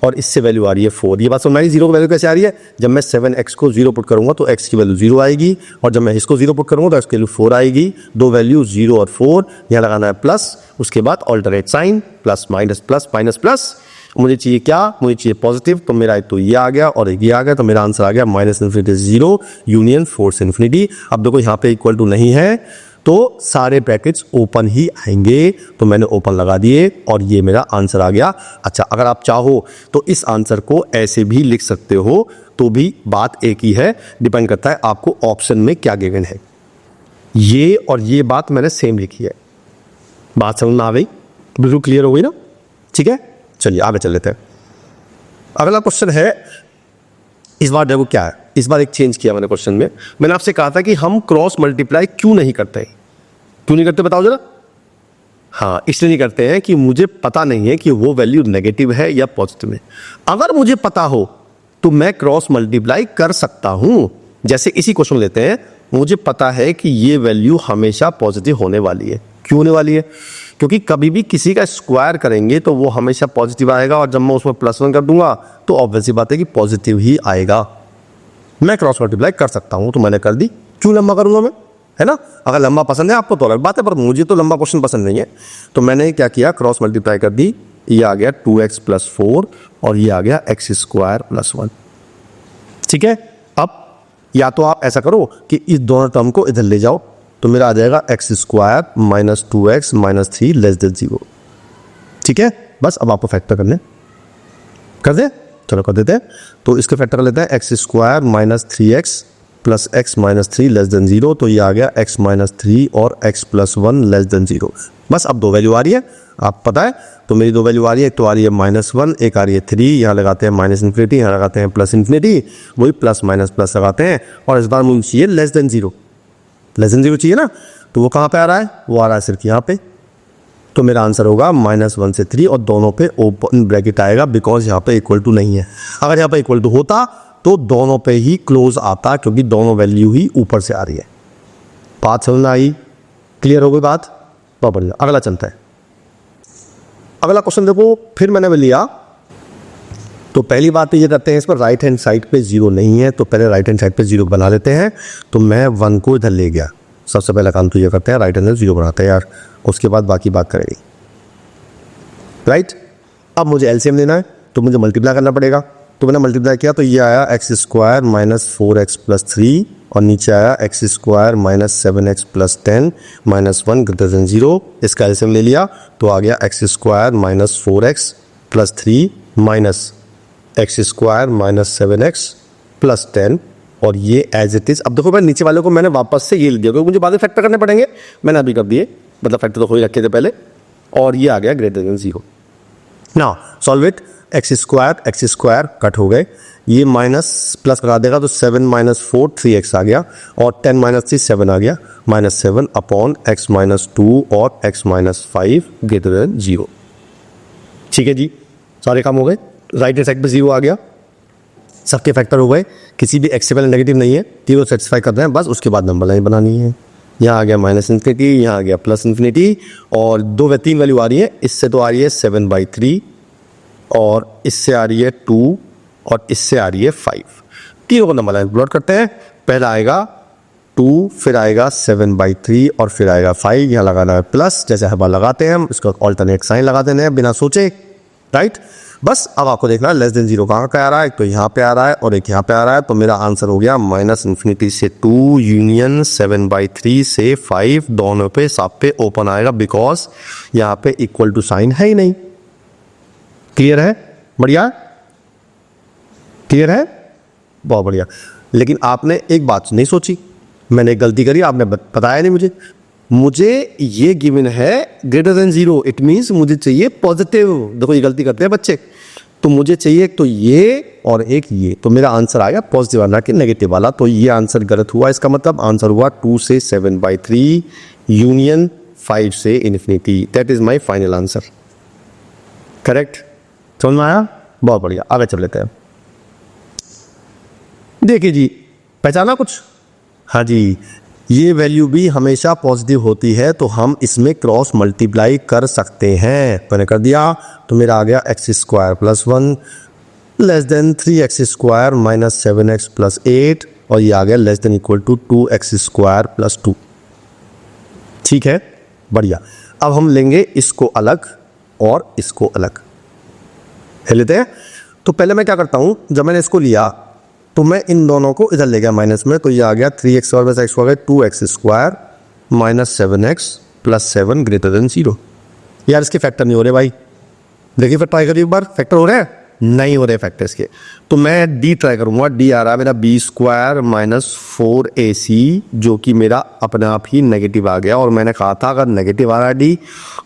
और इससे वैल्यू आ रही है 4। ये बात समझ में आई, 0 की वैल्यू कैसे आ रही है, जब मैं 7x को 0 पुट करूंगा तो x की वैल्यू 0 आएगी, और जब मैं इसको 0 पुट करूंगा तो x की वैल्यू 4 आएगी। 2 वैल्यू 0 और 4, यहाँ लगाना है प्लस, उसके बाद alternate sign, plus minus plus minus plus. मुझे चाहिए क्या, मुझे चाहिए पॉजिटिव, तो मेरा एक तो ये आ गया और एक ये आ गया, तो मेरा आंसर आ गया -इन्फिनिटी से 0 यूनियन 4 से इन्फिनिटी। अब देखो यहाँ पे इक्वल टू नहीं है तो सारे ब्रैकेट्स ओपन ही आएंगे, तो मैंने ओपन लगा दिए और ये मेरा आंसर आ गया। अच्छा, अगर आप चाहो तो इस आंसर को ऐसे भी लिख सकते हो, तो भी बात एक ही है, डिपेंड करता है आपको ऑप्शन में क्या गिवन है। ये और ये बात मैंने सेम लिखी है। बात समझ में आ गई, बिल्कुल क्लियर हो गई ना? ठीक है, चलिए आगे चल लेते हैं। अगला क्वेश्चन है, इस बार देखो क्या है, इस बार एक चेंज किया मैंने क्वेश्चन में। मैंने आपसे कहा था कि हम क्रॉस मल्टीप्लाई क्यों नहीं करते, क्यों नहीं करते बताओ जरा। हाँ, इसलिए नहीं करते हैं कि मुझे पता नहीं है कि वो वैल्यू नेगेटिव है या पॉजिटिव है। अगर मुझे पता हो तो मैं क्रॉस मल्टीप्लाई कर सकता हूं। जैसे इसी क्वेश्चन लेते हैं, मुझे पता है कि ये वैल्यू हमेशा पॉजिटिव होने वाली है। क्यों होने वाली है? क्योंकि कभी भी किसी का स्क्वायर करेंगे तो वो हमेशा पॉजिटिव आएगा, और जब मैं उसमें +1 कर दूंगा तो ऑब्वियसली बात है कि पॉजिटिव ही आएगा। मैं क्रॉस मल्टीप्लाई कर सकता हूं, तो मैंने कर दी। क्यों लंबा करूंगा मैं, है ना? अगर लंबा पसंद है आपको तो अलग बात है, पर मुझे तो लंबा क्वेश्चन पसंद नहीं है। तो मैंने क्या किया, क्रॉस मल्टीप्लाई कर दी। ये आ गया 2x + 4 और ये आ गया x² + 1। ठीक है, अब या तो आप ऐसा करो कि इस दोनों टर्म को इधर ले जाओ, तो मेरा आ जाएगा x² - 2x - 3 < 0। ठीक है, बस अब आपको फैक्टर करने कर दे, चलो कर देते हैं। तो इसके फैक्टर कर लेते हैं, x² - 3x plus x minus three less than zero, तो ये आ गया एक्स माइनस थ्री और x plus one less than zero. बस अब दो वैल्यू आ रही है, आप पता है, तो मेरी दो वैल्यू आ रही है, एक तो आ रही है माइनस वन, एक आ रही है थ्री, यहाँ लगाते हैं माइनस इन्फिनिटी, यहाँ लगाते हैं प्लस इन्फिनिटी, वही प्लस माइनस प्लस लगाते हैं, और इस बार मुझे चाहिए less than zero, less than zero चाहिए ना, तो वो कहाँ पे आ रहा है, वो आ रहा है सिर्फ यहाँ पे, तो मेरा आंसर होगा माइनस वन से थ्री, और दोनों पे ओपन ब्रैकेट आएगा बिकॉज यहाँ पे इक्वल टू नहीं है। अगर यहाँ पे इक्वल टू होता तो दोनों पे ही क्लोज आता, क्योंकि दोनों वैल्यू ही ऊपर से आ रही है। बात समझ में आई, क्लियर हो गई बात, बहुत बढ़िया। अगला चलता है, अगला क्वेश्चन देखो, फिर मैंने लिया, तो पहली बात तो ये करते हैं, इस पर राइट हैंड साइड पे जीरो नहीं है, तो पहले राइट हैंड साइड पे जीरो बना लेते हैं। तो मैं वन को इधर ले गया, सबसे पहला काम तो ये करते हैं, राइट हैंड साइड जीरो बनाते हैं यार, उसके बाद बाकी बात करेंगे, राइट। अब मुझे एलसीएम लेना है, तो मुझे मल्टीप्लाई करना पड़ेगा, तो मैंने मल्टीप्लाई किया, तो ये आया x square minus four x plus three, और नीचे आया x square minus seven x plus ten minus one greater than zero. इसका एलसीएम ले लिया, तो आ गया x square minus four x plus three minus x square minus seven x plus ten, और ये एज इट इज। अब देखो भाई, नीचे वाले को मैंने वापस से ये ले दिया, क्योंकि मुझे बाद में फैक्टर करने पड़ेंगे, मैंने अभी कर दिए, मतलब फैक्टर तो हो ही रखे थे पहले, और ये आ गया greater than zero. Now solve it, x square कट हो गए, ये माइनस प्लस करा देगा, तो seven minus four three x आ गया, और टेन माइनस थ्री सेवन आ गया, minus seven upon x minus two और x minus five greater than zero. ठीक है जी, सारे काम हो गए, राइट हैंड साइड पे जीरो आ गया, सबके फैक्टर हो गए, किसी भी एक्स से पहले नेगेटिव नहीं है, तीनों सेटिस्फाई कर रहे हैं, बस उसके बाद नंबर लाइन बनानी है। यहाँ आ गया माइनस इन्फिनिटी, यहाँ आ गया प्लस इन्फिनिटी, और दो व तीन वैल्यू आ रही है, इससे तो आ रही है सेवन बाई थ्री, और इससे आ रही है टू, और इससे आ रही है फाइव। तीनों को नंबर लाइन प्लॉट करते हैं, पहला आएगा टू, फिर आएगा सेवन बाई थ्री, और फिर आएगा फाइव, यहाँ लगाना है प्लस, जैसे हर बार लगाते हैं हम, इसका ऑल्टरनेट साइन लगा देने हैं बिना सोचे, राइट। बस अब आपको देखना है लेस देन जीरो कहाँ का आ रहा है, एक तो यहाँ पे आ रहा है और एक यहाँ पे आ रहा है, तो मेरा आंसर हो गया माइनस इन्फिनिटी से two union seven by three से फाइव, दोनों पे सब पे ओपन आएगा, बिकॉज यहाँ पे इक्वल टू साइन है ही नहीं। क्लियर है, बढ़िया, क्लियर है, बहुत बढ़िया। लेकिन आपने एक बात नहीं सोची, मैंने एक गलती करी, आपने बताया नहीं मुझे ये गिवन है greater than zero, it means मुझे चाहिए पॉजिटिव। देखो ये गलती करते हैं बच्चे, तो मुझे चाहिए एक तो ये और एक ये, तो मेरा आंसर आ गया पॉजिटिव वाला कि नेगेटिव वाला, तो ये आंसर गलत हुआ। इसका मतलब आंसर हुआ टू से seven by three union five से infinity, that is my final answer. Correct, समझ में आया, बहुत बढ़िया। आगे चल लेते हैं, देखिए जी, पहचाना कुछ, हाँ जी, ये वैल्यू भी हमेशा पॉजिटिव होती है, तो हम इसमें क्रॉस मल्टीप्लाई कर सकते हैं, मैंने कर दिया, तो मेरा आ गया x square plus one less than three x square minus seven x plus eight, और ये आ गया less than equal to two x square plus two. ठीक है, बढ़िया। अब हम लेंगे इसको अलग और इसको अलग लेते हैं। तो पहले मैं क्या करता हूं, जब मैंने इसको लिया तो मैं इन दोनों को इधर ले गया माइनस में, तो ये आ गया थ्री एक्स और एक्स हो गया two x square minus seven x plus seven greater than zero. यार इसके फैक्टर नहीं हो रहे भाई, देखिए फिर ट्राई करिए एक बार, फैक्टर हो रहे हैं, नहीं हो रहे फैक्टर इसके, तो मैं डी ट्राई करूंगा। डी आ रहा है मेरा बी स्क्वायर माइनस फोर ए सी, जो कि मेरा अपने आप ही नेगेटिव आ गया, और मैंने कहा था अगर नेगेटिव आ रहा है डी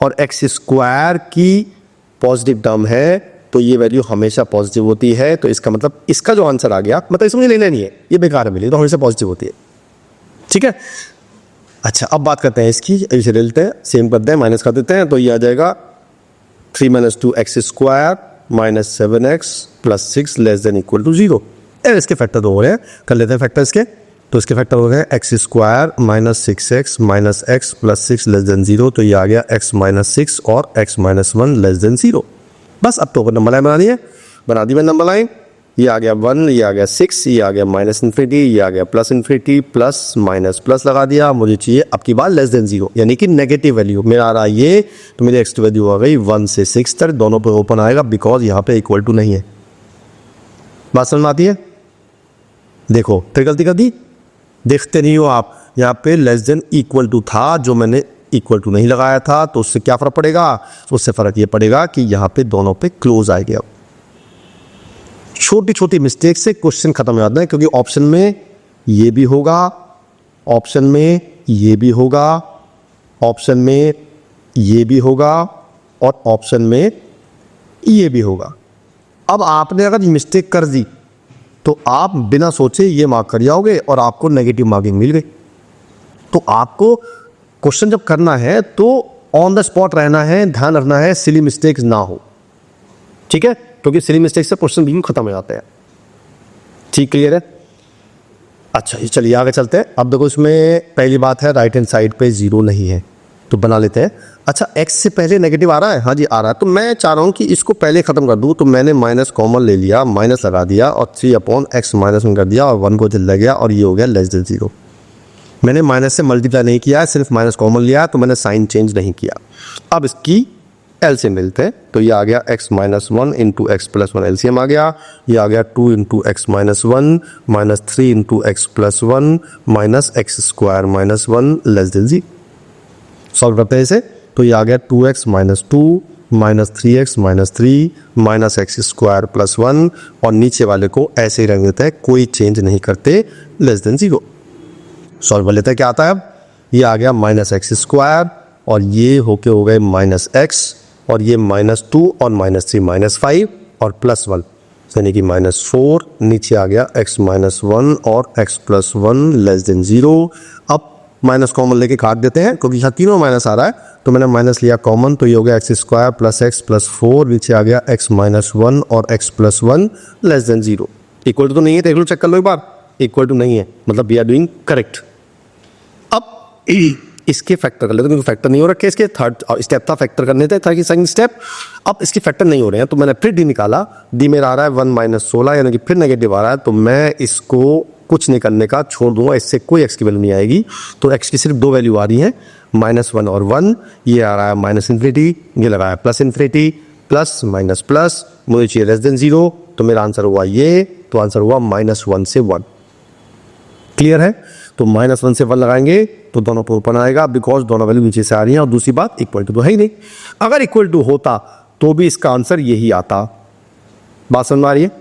और एक्स स्क्वायर की पॉजिटिव टर्म है तो ये वैल्यू हमेशा पॉजिटिव होती है, तो इसका मतलब इसका जो आंसर आ गया, मतलब इसमें लेना नहीं है, ये बेकार है मिली, तो हमेशा पॉजिटिव होती है। ठीक है, अच्छा अब बात करते हैं इसकी, इसे ले लेते हैं, सेम करते हैं, माइनस कर देते हैं, तो ये आ जाएगा three minus two x square minus seven x plus six less than equal to zero. इसके फैक्टर तो हो रहे हैं, कर लेते हैं फैक्टर इसके, तो इसके फैक्टर हो गए x square minus six x minus x plus six less than zero, तो ये आ गया एक्स माइनस सिक्स और x minus one less than zero. बस अब तो नंबर लाइन बनानी है, बना दी मैंने नंबर लाइन, ये आ गया वन, ये आ गया सिक्स, ये आ गया माइनस इन्फिनिटी, ये आ गया plus infinity, plus minus plus लगा दिया, मुझे चाहिए अब की बार लेस देन जीरो, यानी कि नेगेटिव वैल्यू मेरा आ रहा है ये, तो मेरी एक्स वैल्यू आ गई वन से सिक्स तक, दोनों पे ओपन आएगा बिकॉज यहाँ पे इक्वल टू नहीं है। बात समझ में आती है, देखो फिर गलती कर दी, देखते नहीं हो आप, यहाँ पे लेस देन इक्वल टू था, जो मैंने इक्वल टू नहीं लगाया था, तो उससे क्या फर्क पड़ेगा, उससे फर्क ये पड़ेगा कि यहाँ पे दोनों पे क्लोज आएंगे। अब छोटी छोटी मिस्टेक से क्वेश्चन खत्म हो जाता है, क्योंकि ऑप्शन में ये भी होगा, ऑप्शन में ये भी होगा, ऑप्शन में ये भी होगा और ऑप्शन में ये भी होगा। अब आपने अगर मिस्टेक कर दी तो आप बिना सोचे ये मार्क कर जाओगे और आपको नेगेटिव मार्किंग मिल गई। तो आपको क्वेश्चन जब करना है तो ऑन द स्पॉट रहना है, ध्यान रखना है सिली मिस्टेक्स ना हो, ठीक है, क्योंकि सिली मिस्टेक से क्वेश्चन बिल्कुल खत्म हो जाते हैं। ठीक, क्लियर है? अच्छा, ये चलिए आगे चलते हैं। अब देखो इसमें पहली बात है राइट हैंड साइड पे जीरो नहीं है तो बना लेते हैं। अच्छा, x से पहले नेगेटिव आ रहा है, हाँ जी आ रहा है, तो मैं चाह रहा हूँ कि इसको पहले खत्म कर दूँ, तो मैंने माइनस कॉमन ले लिया, माइनस लगा दिया और 3/x माइनस 1 कर दिया और 1 को चल गया और ये हो गया लेस देन 0। मैंने माइनस से मल्टीप्लाई नहीं किया, सिर्फ माइनस कॉमन लिया, तो मैंने साइन चेंज नहीं किया। अब इसकी एल से मिलते हैं, तो ये आ गया x minus 1 into x plus 1 LCM आ गया, ये आ गया 2 into x minus 1 minus 3 into x plus 1 minus x square minus 1 less than 0। Solve करते हैं इसे, तो ये आ गया 2x minus 2 minus 3x minus 3 minus x square plus 1 और नीचे वाले को ऐसे ही रख देते हैं, कोई चेंज नहीं करते, लेस देन 0। सॉल्व कर लेते हैं, क्या आता है अब, ये आ गया माइनस एक्स स्क्वायर और ये होके हो गए माइनस एक्स और ये माइनस 2 और माइनस 3 माइनस 5 और प्लस 1 यानी कि माइनस 4, नीचे आ गया x माइनस 1 और x प्लस 1 लेस देन 0। अब माइनस कॉमन लेके काट देते हैं क्योंकि यहाँ तीनों माइनस आ रहा है, तो मैंने माइनस लिया कॉमन, तो ये हो गया x square plus x plus 4, नीचे आ गया x माइनस 1 और x plus 1 less than 0। Equal तो नहीं है, तो चेक कर लो एक बार, इक्वल टू नहीं है मतलब वी आर डूइंग करेक्ट। अब इसके फैक्टर कर लेते हैं, क्योंकि फैक्टर नहीं हो रखे, इसके थर्ड स्टेप था फैक्टर करने थे, था कि सेकंड स्टेप। अब इसके फैक्टर नहीं हो रहे हैं तो मैंने फिर डी निकाला, डी मेरा आ रहा है 1 माइनस 16 यानी कि फिर नेगेटिव आ रहा है, तो मैं इसको कुछ नहीं करने का छोड़ दूंगा, इससे कोई एक्स की वैल्यू नहीं आएगी। तो एक्स की सिर्फ दो वैल्यू आ रही है, माइनस 1 और 1, ये आ रहा है माइनस इन्फिनिटी, ये लगा है plus infinity, plus minus plus, मुझे चाहिए लेस देन 0, तो मेरा आंसर हुआ ये, तो आंसर हुआ माइनस 1 से 1। क्लियर है? तो माइनस 1 से 1 लगाएंगे तो दोनों पर ओपन आएगा, बिकॉज दोनों वैल्यू नीचे से आ रही हैं, और दूसरी बात इक्वल टू तो है ही नहीं। अगर इक्वल टू होता तो भी इसका आंसर यही आता। बात समझ में आ रही है?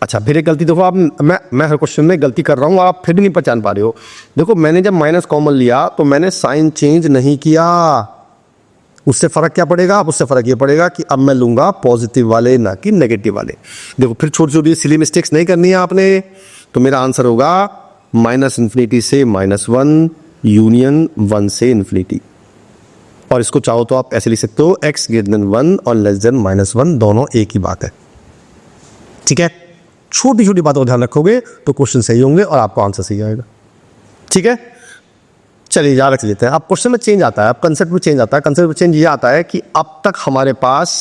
अच्छा, फिर एक गलती देखो आप, मैं हर क्वेश्चन में गलती कर रहा हूँ, आप फिर भी नहीं पहचान पा रहे हो। देखो मैंने जब माइनस कॉमन लिया तो मैंने साइन चेंज नहीं किया, उससे फर्क क्या पड़ेगा? अब उससे फर्क ये पड़ेगा कि अब मैं लूंगा पॉजिटिव वाले ना कि नेगेटिव वाले। देखो फिर छोटी छोटी सिली मिस्टेक्स नहीं करनी है आपने, तो मेरा आंसर होगा माइनस इन्फिनिटी से माइनस 1 यूनियन 1 से इन्फिनिटी। और इसको चाहो तो आप ऐसे लिख सकते हो, x ग्रेटर देन 1 और लेस देन माइनस 1, दोनों एक ही बात है। ठीक है, छोटी छोटी बातों को ध्यान रखोगे तो क्वेश्चन सही होंगे और आपको आंसर सही आएगा। ठीक है, चलिए याद रख लेते हैं। अब क्वेश्चन में चेंज आता है, अब कंसेप्ट में चेंज आता है। कंसेप्ट में चेंज ये आता है कि अब तक हमारे पास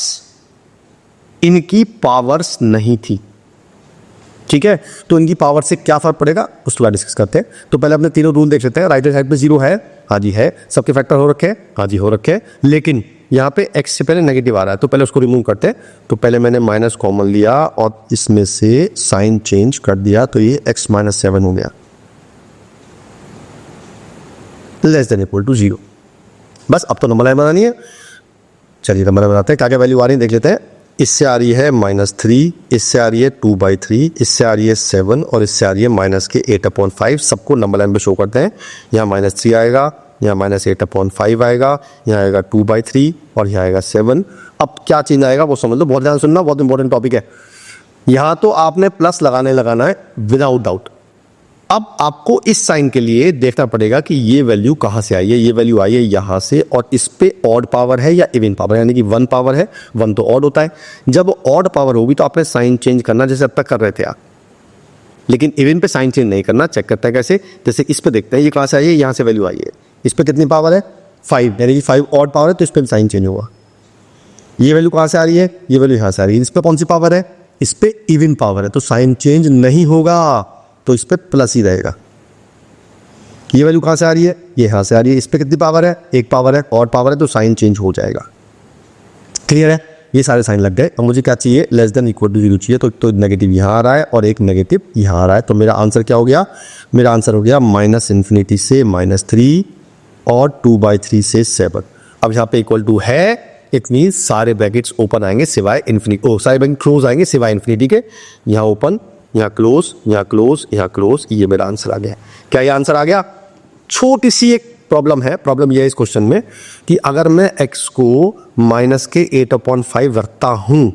इनकी पावर्स नहीं थी। ठीक है, तो इनकी पावर से क्या फर्क पड़ेगा उसके बाद डिस्कस करते हैं। तो पहले अपने तीनों रूल देख लेते हैं। राइट साइड पे 0 है, हाँ जी है, सबके फैक्टर हो रखे हैं, हाँ जी हो रखे हैं, लेकिन यहाँ पे x से पहले नेगेटिव आ रहा है, तो पहले उसको रिमूव करते हैं। तो पहले मैंने माइनस कॉमन लिया और इसमें से साइन चेंज कर दिया, तो ये x माइनस 7 हो गया, लेस देन इक्वल टू 0। बस अब तो नंबर लाइन बनानी है। चलिए नंबर बनाते हैं, क्या क्या वैल्यू आ रही है देख लेते हैं। इससे आ रही है -3, इससे आ रही है 2/3, इससे आ रही है 7 और इससे आ रही है माइनस के 8/5। सबको नंबर लाइन पे शो करते हैं। यहाँ -3 आएगा, यहाँ -8/5 आएगा, यहाँ आएगा 2/3 और यहाँ आएगा 7। अब क्या चेंज आएगा वो समझ लो, बहुत ध्यान सुनना, बहुत इंपॉर्टेंट टॉपिक है। यहाँ तो आपने प्लस लगाना है विदाउट डाउट। अब आपको इस साइन के लिए देखना पड़ेगा कि ये वैल्यू कहाँ से आई है। ये वैल्यू आई है यहाँ से, और इस पे ऑड पावर है या इवन पावर, यानी कि 1 पावर है, 1 तो ऑड होता है। जब ऑड पावर होगी तो आपने साइन चेंज करना, जैसे अब तक कर रहे थे आप, लेकिन इवन पे साइन चेंज नहीं करना। चेक करता है कैसे, जैसे इस पे देखते हैं, ये कहाँ से आई है, यहाँ से वैल्यू आई है, इस पे कितनी पावर है 5, यानी कि 5 ऑड पावर है, तो इस पर साइन चेंज होगा। ये वैल्यू कहाँ से आ रही है, ये वैल्यू यहाँ से आ रही है, इस पर कौन सी पावर है, इस पे इवन पावर है, तो साइन चेंज नहीं होगा, तो इस पे प्लस ही रहेगा। ये वैल्यू कहाँ से आ रही है, ये यहाँ से आ रही है, इस पे कितनी पावर है, 1 पावर है, ऑड पावर है, तो साइन चेंज हो जाएगा। क्लियर है, ये सारे साइन लग गए। अब मुझे क्या चाहिए, लेस देन इक्वल टू 0 चाहिए, तो नेगेटिव यहाँ आ रहा है और एक नेगेटिव यहाँ आ रहा है, तो मेरा आंसर क्या हो गया, मेरा आंसर हो गया -∞ से -3 और 2/3 से 7। अब यहाँ पे इक्वल टू है, इट मीन्स सारे ब्रैकेट्स ओपन आएंगे सिवाय इन्फिनिटी, सारे ब्रैकेट क्लोज आएंगे सिवाय इन्फिनिटी के। यहाँ ओपन यहाँ क्लोज, यहाँ क्लोज, यहाँ क्लोज, ये मेरा आंसर आ गया। क्या ये आंसर आ गया? छोटी सी एक प्रॉब्लम है। प्रॉब्लम ये है इस क्वेश्चन में कि अगर मैं x को माइनस के 8/5 रखता हूं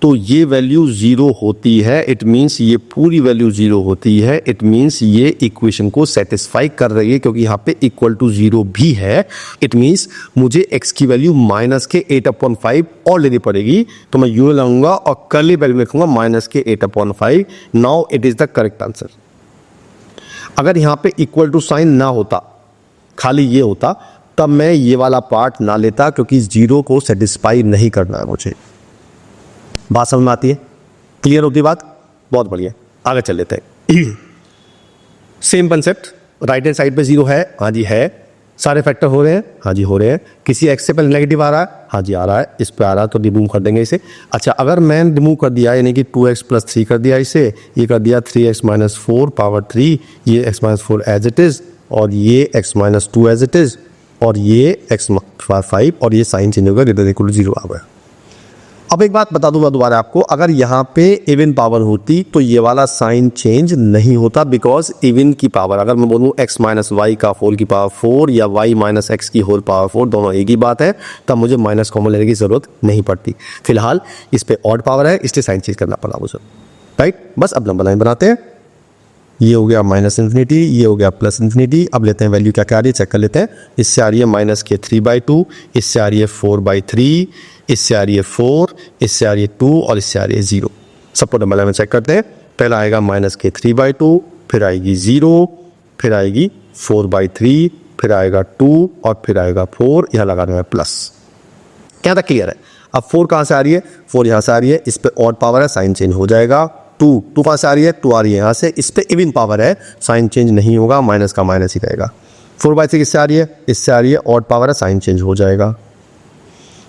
तो ये वैल्यू 0 होती है। इट मीन्स ये पूरी वैल्यू 0 होती है। इट मीन्स ये इक्वेशन को सेटिस्फाई कर रही है क्योंकि यहाँ पे इक्वल टू 0 भी है। इट मीन्स मुझे x की वैल्यू माइनस के 8/5 और लेनी पड़ेगी, तो मैं यू लाऊंगा और कर्ली वैल्यू लिखूंगा माइनस के 8/5। Now it is the correct answer. अगर यहाँ पे इक्वल टू साइन ना होता, खाली ये होता, तब मैं ये वाला पार्ट ना लेता क्योंकि 0 को सेटिस्फाई नहीं करना है मुझे। बात समझ में आती है? क्लियर होती बात? बहुत बढ़िया, आगे चल लेते हैं। Same concept, right hand side पे 0 है, हाँ जी है। सारे फैक्टर हो रहे हैं, हाँ जी हो रहे हैं। किसी एक्स से पहले नेगेटिव आ रहा है, हाँ जी आ रहा है। इस पे आ रहा है तो रिमूव कर देंगे इसे। अच्छा, अगर मैं रिमूव कर दिया यानी कि 2x + 3 कर दिया इसे, ये कर दिया 3x - 4 पावर 3, ये x - 4 एज इट इज, और ये x - 2 एज इट इज, और ये x - 5, और ये साइन चेंज होगा, ग्रेटर इक्वल टू 0 आ गया। अब एक बात बता दूंगा दोबारा आपको, अगर यहाँ पे इवन पावर होती तो ये वाला साइन चेंज नहीं होता, बिकॉज इवन की पावर, अगर मैं बोलूँ x - y का होल की पावर 4 या y - x की होल पावर 4, दोनों एक ही बात है, तब मुझे माइनस कॉमन लेने की जरूरत नहीं पड़ती। फिलहाल इस पे ऑड पावर है, इसलिए साइन चेंज करना पड़ा मुझे, राइट। बस अब नंबर लाइन बनाते हैं। ये हो गया -∞, ये हो गया +∞। अब लेते हैं वैल्यू क्या क्या आ रही है, चेक कर लेते हैं। इससे आ रही है -3/2, इससे आ रही है 4/3, इससे आ रही है 4, इससे आ रही है 2, और इससे आ रही है 0। सबको नंबर लाइन में चेक करते हैं। पहला आएगा -3/2, फिर आएगी 0, फिर आएगी 4/3, फिर आएगा 2, और फिर आएगा 4। यहाँ लगाना है प्लस। क्या तक क्लियर है? अब 4 कहाँ से आ रही है? 4 यहाँ से आ रही है, इस पे ऑड पावर है, साइन चेंज हो जाएगा। 2 कहाँ से आ रही है? 2 आ रही है यहाँ से, इस पे इवन पावर है, साइन चेंज नहीं होगा, माइनस का माइनस ही रहेगा। 4/3 किससे आ रही है? इससे आ रही है, ऑड पावर है, साइन चेंज हो जाएगा।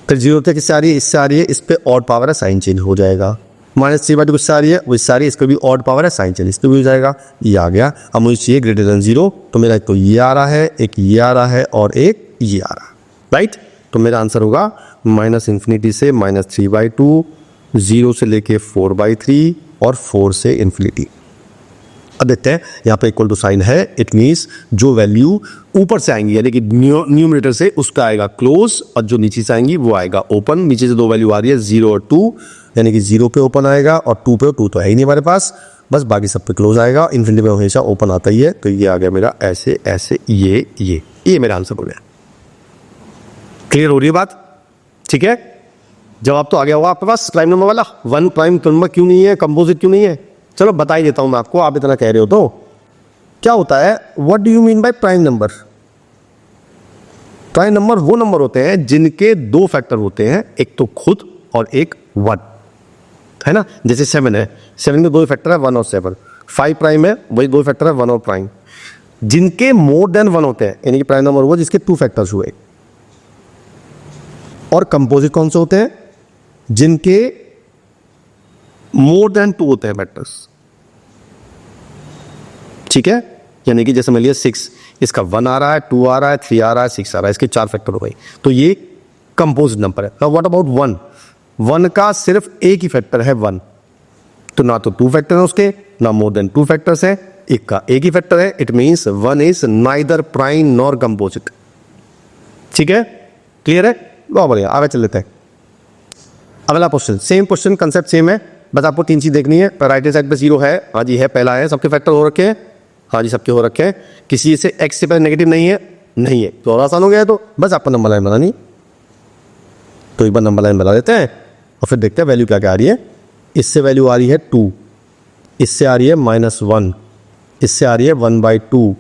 फिर 0 से किससे आ रही है? इससे आ रही है, इस पे ऑड पावर है, साइन चेंज हो जाएगा। -3/2 किससे आ रही है? वो इससे आ रही है, इस पे भी ऑड पावर है, साइन चेंज इस पे भी हो जाएगा। ये आ गया। अब मुझे चाहिए ग्रेटर देन 0, तो मेरा एक तो ये आ रहा है, एक ये आ रहा है, और एक ये आ रहा है, राइट। तो मेरा आंसर होगा -∞ से -3/2, 0 से लेके 4/3, और 4 से ∞। अब देखते हैं, यहाँ पे इक्वल टू साइन है, इट मीन्स जो वैल्यू ऊपर से आएंगी यानी कि न्यूमरेटर से, उसका आएगा क्लोज, और जो नीचे से आएंगी वो आएगा ओपन। नीचे से 2 वैल्यू आ रही है 0 और 2, यानी कि 0 पे ओपन आएगा और 2 पे, 2 तो है ही नहीं हमारे पास, बस बाकी सब पे क्लोज आएगा। इन्फिनिटी में हमेशा ओपन आता ही है, तो ये आ गया मेरा ऐसे ऐसे, ये मेरा आंसर हो गया। क्लियर हो रही है बात? ठीक है, जवाब तो आ गया होगा आपके पास। प्राइम नंबर वाला 1 प्राइम नंबर क्यों नहीं है, कंपोजिट क्यों नहीं है? चलो बता ही देता हूं मैं आपको, आप इतना कह रहे हो तो। क्या होता है, what do you mean by prime number? Prime number वो नंबर होते हैं जिनके 2 फैक्टर होते हैं, एक तो खुद और एक 1, है ना। जैसे 7 है, 7 के 2 फैक्टर है, 1 और 7। 5 प्राइम है, वही 2 फैक्टर है, 1 और प्राइम। जिनके मोर देन 1 होते हैं यानी कि प्राइम नंबर हुआ जिसके 2 फैक्टर्स हुए। और कंपोजिट कौन से होते हैं? जिनके मोर देन 2 होते हैं फैक्टर्स, ठीक है। यानी कि जैसे मान लिया 6, इसका 1 आ रहा है, 2 आ रहा है, 3 आ रहा है, 6 आ रहा है, इसके 4 फैक्टर हो गए, तो ये कंपोजिट नंबर है। Now what about 1? 1 का सिर्फ एक ही फैक्टर है 1, तो ना तो 2 फैक्टर है उसके, ना मोर देन 2 फैक्टर्स है, एक का एक ही फैक्टर है। It means 1 is neither prime nor composite. ठीक है, क्लियर है? बहुत बढ़िया, आगे चल लेते हैं। अगला question, same question, concept same है, बस आपको 3 चीज देखनी है। राइट हैंड साइड पे 0 है, हाँ जी है, पहला है, सबके फैक्टर हो रखे हैं, हाँ जी सबके हो रखे हैं। किसी से x से पहले नेगेटिव नहीं है, नहीं है, तो और आसान हो गया है। तो बस आपको नंबर लाइन बनानी, तो एक बार नंबर लाइन बना देते हैं और फिर देखते हैं वैल्यू क्या क्या आ रही है। इससे वैल्यू आ रही है 2, इससे आ रही है -1, इससे आ रही है 1/2,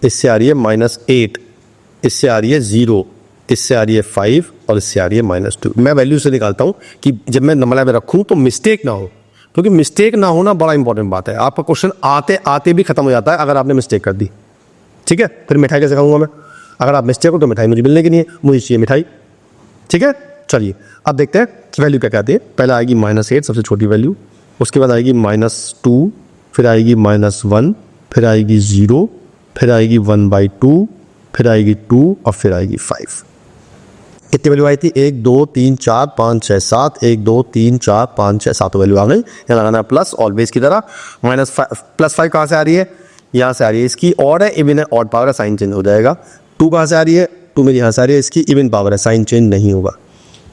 इससे आ रही है -8, इससे आ रही है 0, इससे आ रही है 5, और इससे आ रही है -2। मैं वैल्यू से निकालता हूं कि जब मैं नंबर लाइन में रखूं तो मिस्टेक ना हो, क्योंकि मिस्टेक ना होना बड़ा इंपॉर्टेंट बात है। आपका क्वेश्चन आते आते भी खत्म हो जाता है अगर आपने मिस्टेक कर दी। ठीक है, फिर मिठाई कैसे खाऊंगा मैं? अगर आप मिस्टेक हो तो मिठाई मुझे मिलने की नहीं है, मुझे चाहिए मिठाई। ठीक है, चलिए अब देखते हैं वैल्यू क्या कहती है। पहले आएगी -8, सबसे छोटी वैल्यू, उसके बाद आएगी -2, फिर आएगी -1, फिर आएगी 0, फिर आएगी 1/2, फिर आएगी 2, और फिर आएगी 5। कितनी वैल्यू आई थी, 1 2 3 4 5 6 7, 1 2 3 4 5 6 7 वैल्यू आ गई। यहाँ लगाना है प्लस, ऑलवेज की तरह। +5 कहाँ से आ रही है, यहाँ से आ रही है, इसकी ऑड है, इवन है, ऑड पावर है, साइन चेंज हो जाएगा। 2 कहाँ से आ रही है, 2 मेरी यहाँ से आ रही है, इसकी इवन पावर है, साइन चेंज नहीं होगा।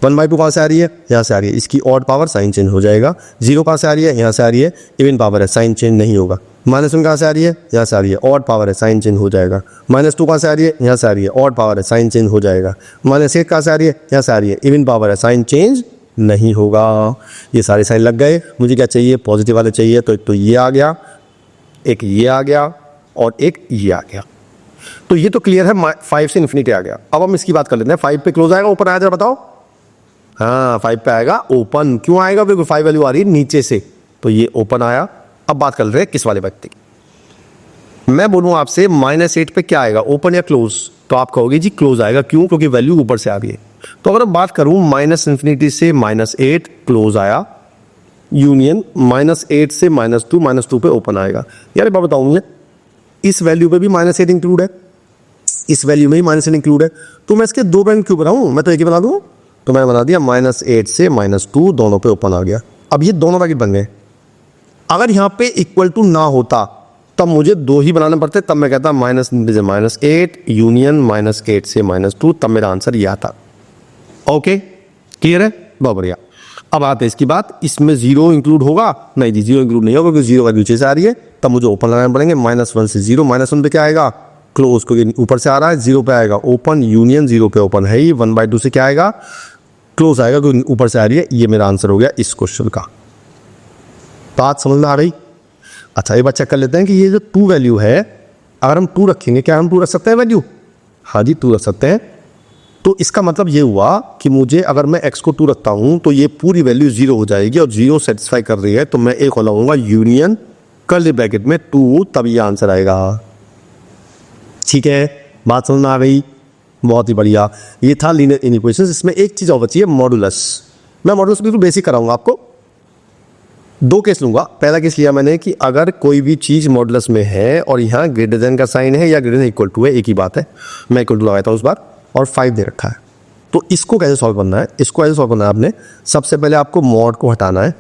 1/2 कहाँ से आ रही है, यहाँ से आ रही है, इसकी ऑड पावर, साइन चेंज हो जाएगा। 0 कहाँ से आ रही है, यहाँ से आ रही है, इवन पावर है, साइन चेंज नहीं होगा। -1 कहाँ से आ रही है, यहाँ से आ रही है, ऑड पावर है, साइन चेंज हो जाएगा। -2 कहाँ से आ रही है, यहाँ से आ रही है, ऑड पावर है, साइन चेंज हो जाएगा। -8 कहाँ से आ रही है, यहाँ से आ रही है, इवन पावर है, साइन चेंज नहीं होगा। ये सारे साइन लग गए। मुझे क्या चाहिए, पॉजिटिव वाले चाहिए, तो ये आ गया, एक ये आ गया और एक ये आ गया। तो ये तो क्लियर है, 5 से इन्फिनिटी आ गया। अब हम इसकी बात कर लेते हैं। 5 पे क्लोज आएगा, ओपन आया, जरा बताओ। हाँ, 5 पे आएगा ओपन। क्यों आएगा, बिल्कुल 5 वैल्यू आ रही है नीचे से, तो ये ओपन आया। अब बात कर रहे हैं किस वाले व्यक्ति की। मैं बोलूँ आपसे -8 पे क्या आएगा, ओपन या क्लोज, तो आप कहोगे जी क्लोज आएगा। क्यों, क्योंकि वैल्यू ऊपर से आ रही है। तो अगर मैं बात करूँ -∞ से -8 क्लोज आया, यूनियन -8 से -2 पे ओपन आएगा। यार मैं बताऊँ, इस वैल्यू पे भी -8 इंक्लूड है, इस वैल्यू में भी -8 इंक्लूड है। तो मैं इसके दो ब्रैकेट क्यों बनाऊँ, मैं तो एक ही बना दूँ। तो मैंने बना दिया -8 से -2 दोनों पे ओपन आ गया। अब ये दोनों ब्रैकेट बन गए। अगर यहाँ पे इक्वल टू ना होता तब मुझे 2 ही बनाने पड़ते, तब मैं कहता -8 यूनियन -8 से -2, तब मेरा आंसर यह आता। ओके, क्लियर है, बहुत बढ़िया। अब आते हैं इसकी बात, इसमें 0 इंक्लूड होगा, नहीं जी 0 इंक्लूड नहीं होगा, क्योंकि 0 वैल्यू नीचे से आ रही है, तब मुझे ओपन लगाने पड़ेंगे। -1 से 0, -1 पे क्या आएगा, क्लोज, क्योंकि ऊपर से आ रहा है। 0 पे आएगा ओपन, यूनियन 0 पे ओपन है ही। 1/2 से क्या आएगा, क्लोज आएगा, क्योंकि ऊपर से आ रही है। ये मेरा आंसर हो गया इस क्वेश्चन का। बात समझ में आ रही। अच्छा, एक बार चेक कर लेते हैं कि ये जो 2 वैल्यू है, अगर हम 2 रखेंगे, क्या हम 2 रख सकते हैं वैल्यू? हाँ जी, 2 रख सकते हैं। तो इसका मतलब ये हुआ कि मुझे, अगर मैं x को 2 रखता हूं, तो ये पूरी वैल्यू 0 हो जाएगी, और 0 सेटिस्फाई कर रही है, तो मैं एक लगाऊंगा यूनियन कर्ली ब्रैकेट में 2, तब ये आंसर आएगा। ठीक है, बात समझ में आ गई, बहुत ही बढ़िया। ये था लीनियर इनइक्वेशंस। इसमें एक चीज और बची है, मॉडुलस। मैं मॉडुलस बिल्कुल बेसिक कराऊंगा आपको। 2 केस लूंगा। पहला केस लिया मैंने कि अगर कोई भी चीज मॉडुलस में है और यहाँ ग्रेटर देन का साइन है या ग्रेटर देन इक्वल टू है, एक ही बात है। मैं इक्वल टू लगाया था उस बार, और 5 दे रखा है। तो इसको कैसे सॉल्व करना है, इसको कैसे सॉल्व करना है, आपने सबसे पहले आपको मॉड को हटाना है,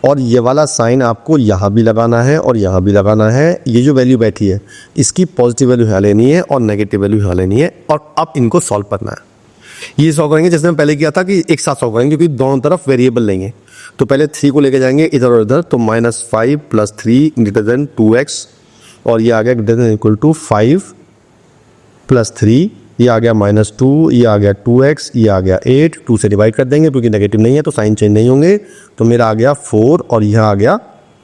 और ये वाला साइन आपको यहाँ भी लगाना है और यहाँ भी लगाना है। ये जो वैल्यू बैठी है, इसकी पॉजिटिव वैल्यू यहाँ लेनी है और नेगेटिव वैल्यू यहाँ लेनी है, और अब इनको सॉल्व करना है। ये सॉल्व करेंगे जैसे मैं पहले किया था कि एक साथ सॉल्व करेंगे, क्योंकि दोनों तरफ वेरिएबल लेंगे। तो पहले 3 को लेके जाएंगे इधर और इधर, तो -5 + 3 > 2x, और ये आ गया > 5 + 3, ये आ गया -2, ये आ गया 2x, ये आ गया 8। 2 से डिवाइड कर देंगे, क्योंकि नेगेटिव नहीं है तो साइन चेंज नहीं होंगे। तो मेरा आ गया 4, और यहाँ आ गया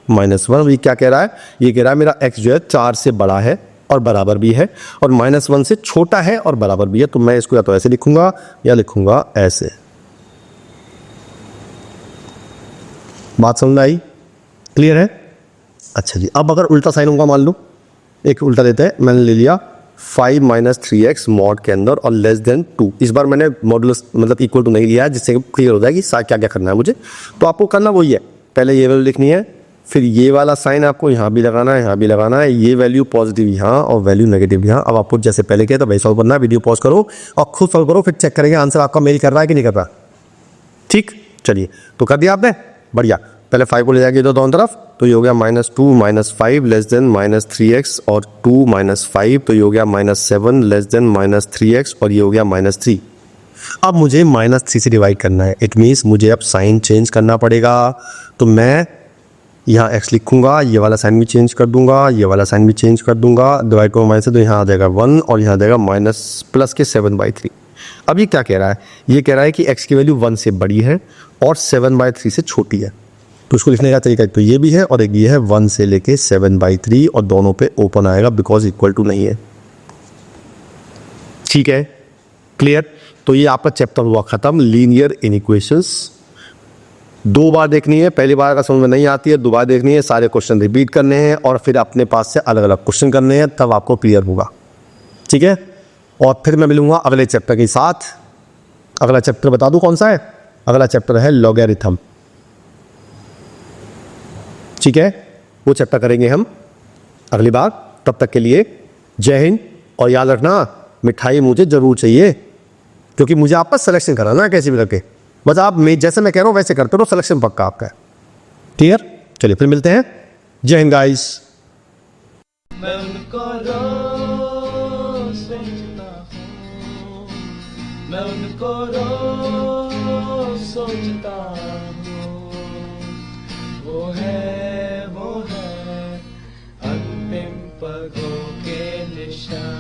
-1। ये क्या कह रहा है, ये कह रहा है मेरा x जो है 4 से बड़ा है और बराबर भी है, और -1 से छोटा है और बराबर भी है। तो मैं इसको या तो ऐसे लिखूंगा या लिखूंगा ऐसे। बात समझ में आई, क्लियर है? अच्छा जी, अब अगर उल्टा साइन होगा, मान लो एक उल्टा देते हैं। मैंने ले लिया 5 - 3x मॉड के अंदर और <2। इस बार मैंने मॉडुलस मतलब इक्वल टू नहीं लिया है, जिससे क्लियर हो जाए कि क्या क्या करना है मुझे। तो आपको करना वही है, पहले ये वैल्यू लिखनी है, फिर ये वाला साइन आपको यहाँ भी लगाना है, यहाँ भी लगाना है। ये वैल्यू पॉजिटिव यहाँ और वैल्यू नेगेटिव यहाँ। अब आपको जैसे पहले किया था वही सॉल्व करना है। वीडियो पॉज करो और खुद सॉल्व करो, फिर चेक करेंगे आंसर आपका मेल कर रहा है कि नहीं कर रहा। ठीक, चलिए, तो कर दिया आपने, बढ़िया। पहले 5 को ले जाएंगे तो दोनों तरफ, तो ये हो गया -2 - 5 < -3x, और 2 - 5, तो ये हो गया -7 < -3x, और ये हो गया -3। अब मुझे -3 से डिवाइड करना है। इट मीन्स मुझे अब साइन चेंज करना पड़ेगा। तो मैं यहाँ x लिखूंगा, ये वाला साइन भी चेंज कर दूंगा, ये वाला साइन भी चेंज कर दूंगा। डिवाइड को माइनस से, तो यहाँ आ जाएगा 1, और यहाँ आ जाएगा प्लस के 7/3। अब ये क्या कह रहा है, ये कह रहा है कि x की वैल्यू 1 से बड़ी है और 7/3 से छोटी है। तो उसको लिखने का तरीका तो ये भी है, और एक ये है 1 से लेके 7/3, और दोनों पे ओपन आएगा बिकॉज इक्वल टू नहीं है। ठीक है, क्लियर? तो ये आपका चैप्टर हुआ खत्म, लीनियर इनइक्वेशंस। 2 बार देखनी है, पहली बार अगर समझ में नहीं आती है 2 बार देखनी है, सारे क्वेश्चन रिपीट करने हैं, और फिर अपने पास से अलग अलग क्वेश्चन करने हैं, तब आपको क्लियर होगा। ठीक है, और फिर मैं मिलूंगा अगले चैप्टर के साथ। अगला चैप्टर बता दूं कौन सा है? अगला चैप्टर है लॉगरिथम। ठीक है, वो चैप्टर करेंगे हम अगली बार। तब तक के लिए जय हिंद, और याद रखना मिठाई मुझे जरूर चाहिए। क्योंकि मुझे आप पर सिलेक्शन कराना है कैसे भी करके। बस आप जैसे मैं कह रहा हूँ वैसे करते रहो, सिलेक्शन पक्का आपका है। क्लियर? चलिए फिर मिलते हैं। जय हिंद गाइस। मैं उनको रोज सोचता हूँ, मैं उनको रोज सोचता हूँ। वो है अंतिम पगों के निशान।